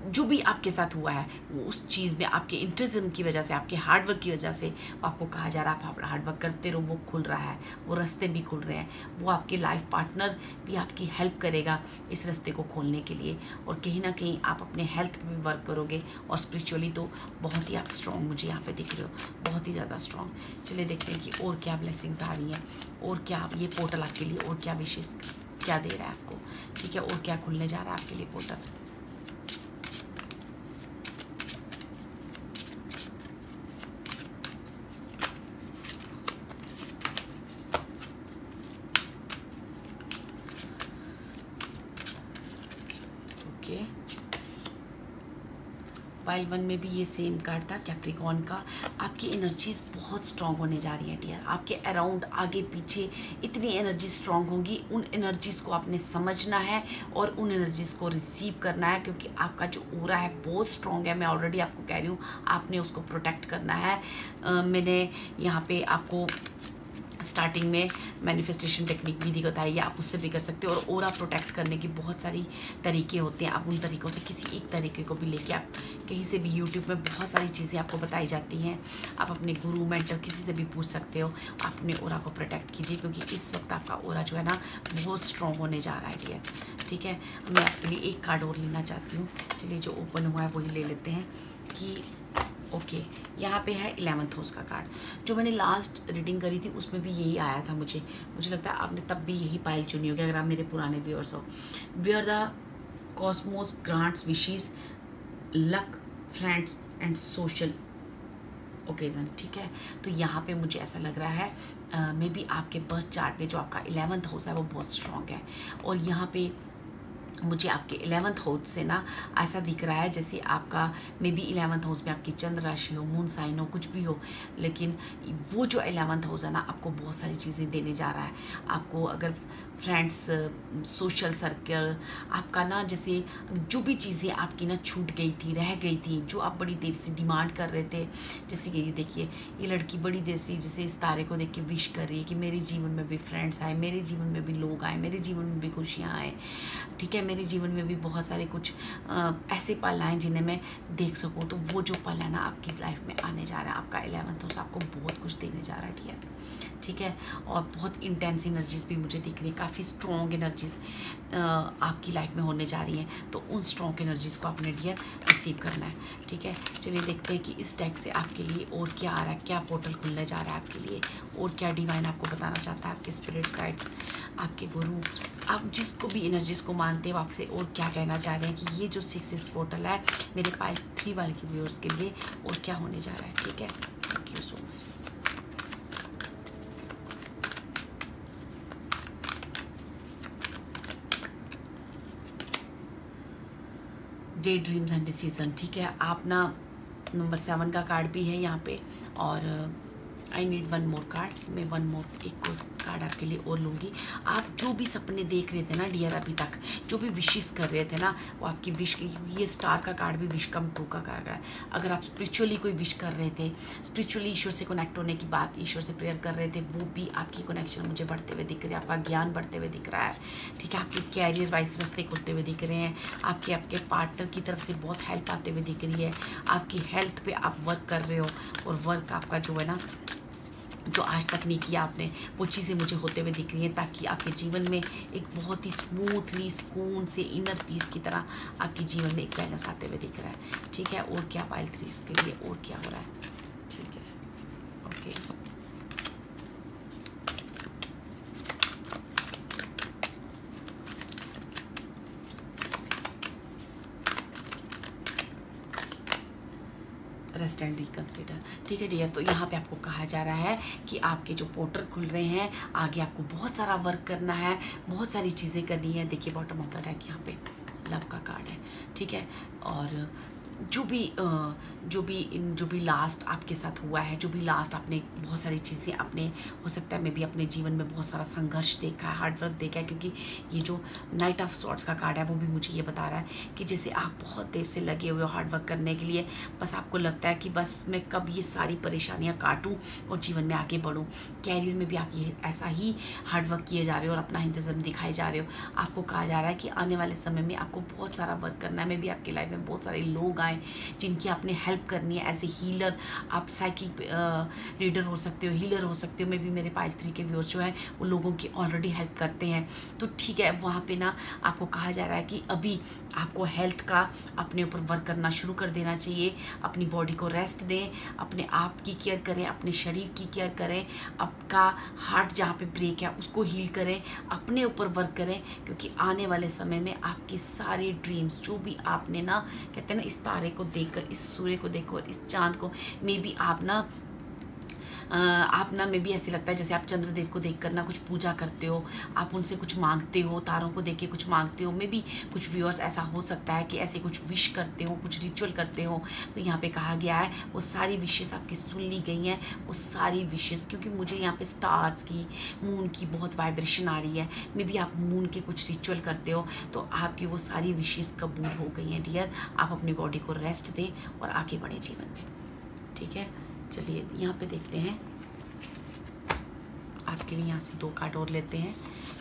जो भी आपके साथ हुआ है वो उस चीज़ में आपके इंतज़ाम की वजह से, आपके हार्डवर्क की वजह से आपको कहा जा रहा है आप हार्डवर्क करते रहो, वो खुल रहा है, वो रास्ते भी खुल रहे हैं, वो आपके लाइफ पार्टनर भी आपकी हेल्प करेगा इस रास्ते को खोलने के लिए। और कहीं ना कहीं आप अपने हेल्थ पे भी वर्क करोगे, और स्पिरिचुअली तो बहुत ही आप स्ट्रॉन्ग मुझे यहाँ पे दिख रहे हो, बहुत ही ज़्यादा स्ट्रॉन्ग। चलिए देखते हैं कि और क्या ब्लेसिंग्स आ रही हैं, और क्या ये पोर्टल आपके लिए और क्या विशेष क्या दे रहा है आपको, ठीक है, और क्या खुलने जा रहा है आपके लिए पोर्टल। पाइल 1 में भी ये सेम कार्ड था कैप्रिकॉर्न का। आपकी एनर्जीज बहुत स्ट्रांग होने जा रही हैं डियर, आपके अराउंड आगे पीछे इतनी एनर्जी स्ट्रांग होंगी। उन एनर्जीज़ को आपने समझना है और उन एनर्जीज़ को रिसीव करना है, क्योंकि आपका जो ओरा है बहुत स्ट्रांग है। मैं ऑलरेडी आपको कह रही हूँ, आपने उसको प्रोटेक्ट करना है। मैंने यहाँ पे आपको स्टार्टिंग में मैनिफेस्टेशन टेक्निक भी बताई है, आप उससे भी कर सकते हो। और ओरा प्रोटेक्ट करने की बहुत सारी तरीके होते हैं, आप उन तरीक़ों से किसी एक तरीके को भी लेके, आप कहीं से भी यूट्यूब में बहुत सारी चीज़ें आपको बताई जाती हैं, आप अपने गुरु मेंटर किसी से भी पूछ सकते हो। अपने ओरा को प्रोटेक्ट कीजिए, क्योंकि इस वक्त आपका ओरा जो है ना बहुत स्ट्रॉन्ग होने जा रहा है डियर, ठीक है। मैं आपके लिए एक कार्ड और लेना चाहती हूँ। चलिए जो ओपन हुआ है वही ले लेते हैं कि ओके यहाँ पे है 11th हाउस का कार्ड। जो मैंने लास्ट रीडिंग करी थी उसमें भी यही आया था। मुझे लगता है आपने तब भी यही पाइल चुनी होगी, अगर आप मेरे पुराने व्यूअर्स हो। Where the cosmos grants wishes luck friends and social occasion, ठीक है। तो यहाँ पे मुझे ऐसा लग रहा है मे बी आपके बर्थ चार्ट में जो आपका 11th हाउस है वो बहुत स्ट्रॉन्ग है, और यहाँ पे मुझे आपके 11th हाउस से ना ऐसा दिख रहा है जैसे आपका मे बी 11th हाउस में आपकी चंद्र राशि हो, मून साइन हो, कुछ भी हो, लेकिन वो जो 11th हाउस है ना आपको बहुत सारी चीज़ें देने जा रहा है। आपको अगर फ्रेंड्स, सोशल सर्कल आपका ना, जैसे जो भी चीज़ें आपकी ना छूट गई थी, रह गई थी, जो आप बड़ी देर से डिमांड कर रहे थे, जैसे कि ये देखिए ये लड़की बड़ी देर से जैसे इस तारे को देख के विश कर रही है कि मेरे जीवन में भी फ्रेंड्स आए, मेरे जीवन में भी लोग आए, मेरे जीवन में भी खुशियाँ आए, ठीक है, मेरे जीवन में भी बहुत सारे कुछ ऐसे पल आए जिन्हें मैं देख सकूँ। तो वो जो पल है ना आपकी लाइफ में आने जा रहा है, आपका 11th हाउस आपको बहुत कुछ देने जा रहा है डियर, ठीक है। और बहुत इंटेंस एनर्जीज भी मुझे दिख रही है, काफ़ी स्ट्रॉन्ग एनर्जीज आपकी लाइफ में होने जा रही हैं। तो उन स्ट्रॉन्ग एनर्जीज़ को आपने डियर रिसीव करना है, ठीक है। चलिए देखते हैं कि इस डेक से आपके लिए और क्या आ रहा है, क्या पोर्टल खुलने जा रहा है आपके लिए, और क्या डिवाइन आपको बताना चाहता है, आपके स्पिरिट्स गाइड्स, आपके गुरु, आप जिसको भी एनर्जीज को मानते हो आपसे और क्या कहना चाह रहे हैं कि ये जो 6 पोर्टल है मेरे पास 3 वाले के व्यूअर्स के लिए और क्या होने जा रहा है, ठीक है। Thank you so much. Day dreams and decision, ठीक है। आप ना नंबर 7 का कार्ड भी है यहाँ पे, और आई नीड 1 मोर कार्ड, मैं 1 मोर एक और कार्ड आपके लिए और लूँगी। आप जो भी सपने देख रहे थे ना डियर, अभी तक जो भी विशेस कर रहे थे ना, वो आपकी विश, ये स्टार का कार्ड भी विश कम 2 का कार्ड है। अगर आप स्पिरिचुअली कोई विश कर रहे थे, स्पिरिचुअली ईश्वर से कनेक्ट होने की बात, ईश्वर से प्रेयर कर रहे थे, वो भी आपकी कनेक्शन मुझे बढ़ते हुए दिख रही है, आपका ज्ञान बढ़ते हुए दिख रहा है, ठीक है। आपके कैरियर वाइज रास्ते खुलते हुए दिख रहे हैं, आपके पार्टनर की तरफ से बहुत हेल्प आते हुए दिख रही है, आपकी हेल्थ पे आप वर्क कर रहे हो, और वर्क आपका जो है ना, जो आज तक नहीं किया आपने, वो चीज़ें मुझे होते हुए दिख रही हैं, ताकि आपके जीवन में एक बहुत ही स्मूथली सुकून से इनर पीस की तरह आपके जीवन में एक बैलेंस आते हुए दिख रहा है, ठीक है। और क्या पाइल 3 के लिए और क्या हो रहा है, ठीक है, ओके। रेस्ट एंड रिकंसिडर, ठीक है डियर। तो यहाँ पे आपको कहा जा रहा है कि आपके जो पोर्टल खुल रहे हैं, आगे आपको बहुत सारा वर्क करना है, बहुत सारी चीज़ें करनी है। देखिए बॉटम ऑफ द डेक यहाँ पे लव का कार्ड है, ठीक है। और जो भी लास्ट आपके साथ हुआ है, जो भी लास्ट आपने बहुत सारी चीज़ें आपने, हो सकता है मैं भी अपने जीवन में बहुत सारा संघर्ष देखा है, हार्डवर्क देखा है, क्योंकि ये जो नाइट ऑफ सॉर्ट्स का कार्ड है वो भी मुझे ये बता रहा है कि जैसे आप बहुत देर से लगे हुए हो हार्डवर्क करने के लिए, बस आपको लगता है कि बस मैं कब ये सारी परेशानियाँ काटूँ और जीवन में आगे बढ़ूँ। कैरियर में भी आप ये ऐसा ही हार्डवर्क किए जा रहे हो और अपना इंतज़ाम दिखाए जा रहे हो। आपको कहा जा रहा है कि आने वाले समय में आपको बहुत सारा वर्क करना है। मैं भी आपकी लाइफ में बहुत सारे लोग आए जिनकी आपने हेल्प करनी है, एज ए हीलर। आप साइकिक रीडर हो सकते हो, हीलर हो सकते हो। मैं भी, मेरे पाइल 3 के व्यूअर्स जो है वो लोगों की ऑलरेडी हेल्प करते हैं। तो ठीक है, वहाँ पे ना आपको कहा जा रहा है कि अभी आपको हेल्थ का अपने ऊपर वर्क करना शुरू कर देना चाहिए। अपनी बॉडी को रेस्ट दें, अपने आप की केयर करें, अपने शरीर की केयर करें, आपका हार्ट जहाँ पे ब्रेक है उसको हील करें, अपने ऊपर वर्क करें, क्योंकि आने वाले समय में आपके सारे ड्रीम्स जो भी आपने ना, कहते हैं ना, इस तारे को देखकर, इस सूर्य को देखकर, इस चांद को, मे बी आप ना में भी ऐसे लगता है जैसे आप चंद्रदेव को देखकर ना कुछ पूजा करते हो, आप उनसे कुछ मांगते हो, तारों को देख के कुछ मांगते हो। मे बी कुछ व्यूअर्स ऐसा हो सकता है कि ऐसे कुछ विश करते हो, कुछ रिचुअल करते हो। तो यहाँ पे कहा गया है वो सारी विशेस आपकी सुन ली गई हैं, वो सारी विशेस, क्योंकि मुझे यहाँ पे स्टार्स की, मून की बहुत वाइब्रेशन आ रही है। मे बी आप मून के कुछ रिचुअल करते हो, तो आपकी वो सारी विशेस कबूल हो गई हैं डियर। आप अपनी बॉडी को रेस्ट दें और आगे बढ़े जीवन में, ठीक है। चलिए यहाँ पे देखते हैं आपके लिए, यहाँ से 2 कार्ड और लेते हैं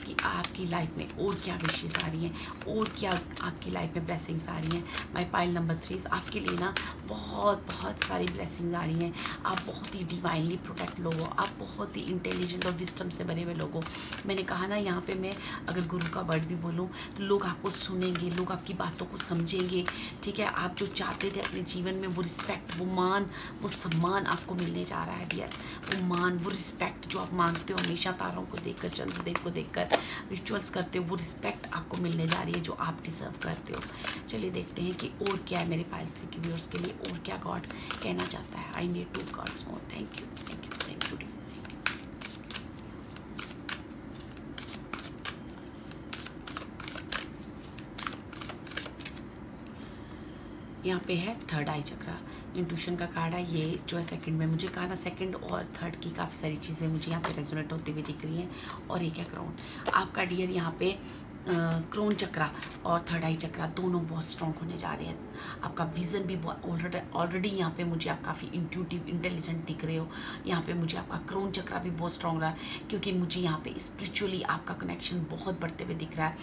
कि आपकी लाइफ में और क्या विशेस आ रही हैं और क्या आपकी लाइफ में ब्लेसिंग्स आ रही हैं। माय पाइल नंबर 3 आपके लिए ना बहुत सारी ब्लेसिंग्स आ रही हैं। आप बहुत ही डिवाइनली प्रोटेक्ट लोग हो, आप बहुत ही इंटेलिजेंट और विस्डम से बने हुए लोग हो। मैंने कहा ना, यहाँ पे मैं अगर गुरु का वर्ड भी बोलूँ तो लोग आपको सुनेंगे, लोग आपकी बातों को समझेंगे, ठीक है। आप जो चाहते थे अपने जीवन में, वो रिस्पेक्ट, वो मान, वो सम्मान आपको मिलने जा रहा है डियर। वो मान, वो रिस्पेक्ट जो आप मांगते हो हमेशा तारों को देखकर, चंद्रदेव को देखकर, लेकर रिचुअल्स करते हो वो रिस्पेक्ट आपको मिलने जा रही है जो आप डिजर्व करते हो। चलिए देखते हैं कि और क्या है मेरे पाइल 3 के व्यूअर्स के लिए, और क्या गॉड कहना चाहता है। I need 2 cards more. Thank you, thank you, thank you, thank you. यहाँ पे है थर्ड आई चक्रा, इंट्यूशन का कार्ड है। ये जो है सेकंड में मुझे कहा ना, सेकंड और थर्ड की काफ़ी सारी चीज़ें मुझे यहाँ पे रेजोनेट होती हुई दिख रही हैं। और एक है क्राउन। आपका डियर यहाँ पे क्रोन चक्रा और थर्ड आई चक्रा दोनों बहुत स्ट्रॉन्ग होने जा रहे हैं। आपका विज़न भी ऑलरेडी यहाँ पे मुझे आप काफ़ी इंट्यूटिव इंटेलिजेंट दिख रहे हो। यहाँ पे मुझे आपका क्रोन चक्रा भी बहुत स्ट्रॉन्ग रहा है क्योंकि मुझे यहाँ पे स्पिरिचुअली आपका कनेक्शन बहुत बढ़ते हुए दिख रहा है।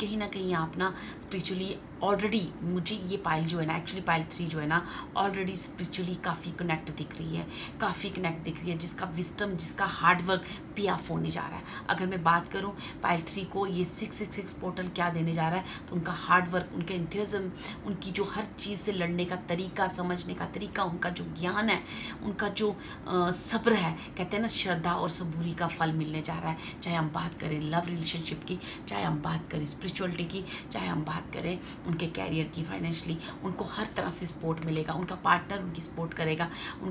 कहीं ना कहीं आप ना स्पिरिचुअली ऑलरेडी, मुझे ये पाइल जो है ना, एक्चुअली पाइल 3 जो है ना, ऑलरेडी स्पिरिचुअली काफ़ी कनेक्ट दिख रही है, काफ़ी कनेक्ट दिख रही है, जिसका विस्डम, जिसका हार्डवर्क पे ऑफ होने जा रहा है। अगर मैं बात करूँ पाइल 3 को ये 666 पोर्टल क्या देने जा रहा है, तो उनका हार्डवर्क, उनका एंथुसियाज्म, उनकी जो हर चीज़ से लड़ने का तरीका, समझने का तरीका, उनका जो ज्ञान है, उनका जो सब्र है, कहते हैं ना श्रद्धा और सबूरी का फल मिलने जा रहा है। चाहे हम बात करें लव रिलेशनशिप की, चाहे हम बात करें स्पिरिचुअलिटी की, चाहे हम बात करें उनके कैरियर की, फाइनेंशियली, उनको हर तरह से सपोर्ट मिलेगा। उनका पार्टनर उनकी सपोर्ट करेगा,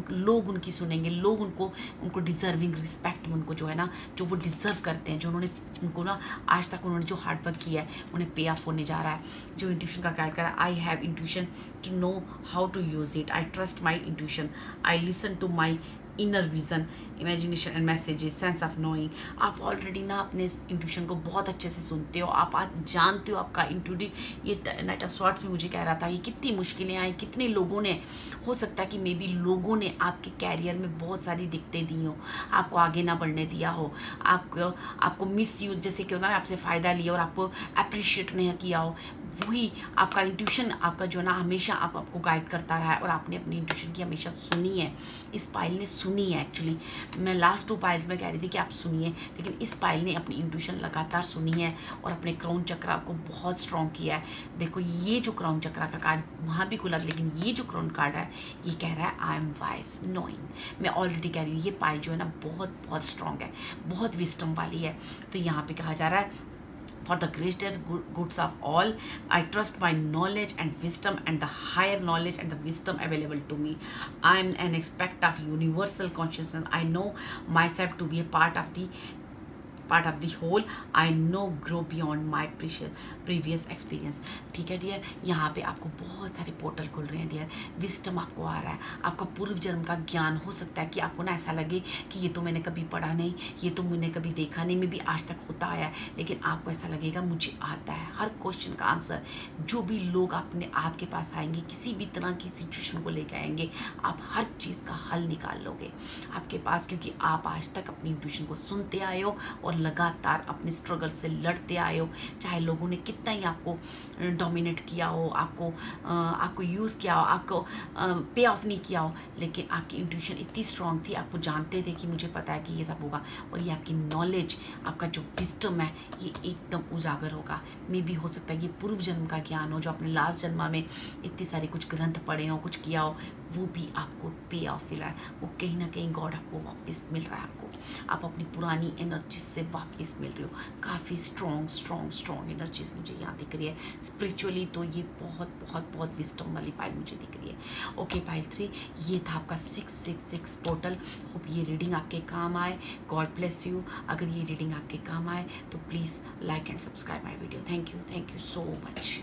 लोग उनकी सुनेंगे, लोग उनको डिजर्विंग रिस्पेक्ट में उनको जो है ना, जो वो डिज़र्व करते हैं, जो उनको ना आज तक उन्होंने जो हार्डवर्क किया है उन्हें पे ऑफ होने जा रहा है। जो इंट्यूशन का कार्ड कर रहा है, I have intuition to know how to use it, I trust my intuition, I listen to my inner vision, imagination and messages, sense of knowing. आप ऑलरेडी ना अपने इंट्यूशन को बहुत अच्छे से सुनते हो, आप आज जानते हो आपका इंट्यूटिव। ये नाइट ऑफ सॉर्ट्स भी मुझे कह रहा था, ये कितनी मुश्किलें आई, कितने लोगों ने, हो सकता है कि मे बी लोगों ने आपके कैरियर में बहुत सारी दिक्कतें दी हो, आपको आगे ना बढ़ने दिया हो, आपको मिस यूज, जैसे कि होता है आपसे फ़ायदा लिया और आपको अप्रिशिएट नहीं किया हो। वही आपका इंट्यूशन, आपका जो ना हमेशा आपको गाइड करता रहा है और आपने अपनी इंट्यूशन की हमेशा सुनी है। इस पाइल ने सुनी है। एक्चुअली मैं लास्ट 2 पाइल्स में कह रही थी कि आप सुनिए, लेकिन इस पाइल ने अपनी इंट्यूशन लगातार सुनी है और अपने क्राउन चक्रा को बहुत स्ट्रॉन्ग किया है। देखो ये जो क्राउन चक्रा का कार्ड वहाँ भी खुला, लेकिन ये जो क्राउन कार्ड है ये कह रहा है आई एम वाइज नोइंग। मैं ऑलरेडी कह रही हूँ ये पाइल जो है ना बहुत बहुत स्ट्रॉन्ग है, बहुत विस्डम वाली है। तो यहाँ पे कहा जा रहा है for the greatest goods of all, I trust my knowledge and wisdom and the higher knowledge and the wisdom available to me. I am an aspect of universal consciousness. I know myself to be a part of the whole. I know grow beyond my previous experience. ठीक है dear, यहाँ पे आपको बहुत सारे portal खुल रहे हैं डियर। विस्डम आपको आ रहा है, आपका पूर्व जन्म का ज्ञान। हो सकता है कि आपको ना ऐसा लगे कि ये तो मैंने कभी पढ़ा नहीं, ये तो मैंने कभी देखा नहीं, मे भी आज तक होता आया है, लेकिन आपको ऐसा लगेगा मुझे आता है हर क्वेश्चन का आंसर। जो भी लोग आपके पास आएंगे, किसी भी तरह की सिचुएशन को लेकर आएंगे, आप हर चीज़ का हल निकाल लोगे आपके पास, क्योंकि आप आज तक अपनी इंट्यूशन को सुनते आए हो और लगातार अपने स्ट्रगल से लड़ते आए हो। चाहे लोगों ने कितना ही आपको डोमिनेट किया हो, आपको यूज़ किया हो, आपको पे ऑफ नहीं किया हो, लेकिन आपकी इंट्यूशन इतनी स्ट्रांग थी, आपको जानते थे कि मुझे पता है कि ये सब होगा। और ये आपकी नॉलेज, आपका जो विस्डम है, ये एकदम उजागर होगा। मे भी हो सकता है ये पूर्व जन्म का ज्ञान हो, जो अपने लास्ट जन्म में इतनी सारी कुछ ग्रंथ पढ़े हो, कुछ किया हो, वो भी आपको पे ऑफ मिल रहा है। वो कहीं ना कहीं गॉड आपको वापस मिल रहा है। आप अपनी पुरानी एनर्जी से वापस मिल रहे हो। काफ़ी स्ट्रॉन्ग एनर्जीज मुझे यहाँ दिख रही है। स्पिरिचुअली तो ये बहुत विस्डम वाली पाइल मुझे दिख रही है। ओके पाइल 3, ये था आपका 666 पोर्टल। होप ये रीडिंग आपके काम आए। God bless you. अगर ये रीडिंग आपके काम आए तो please like and subscribe my video. Thank you so much.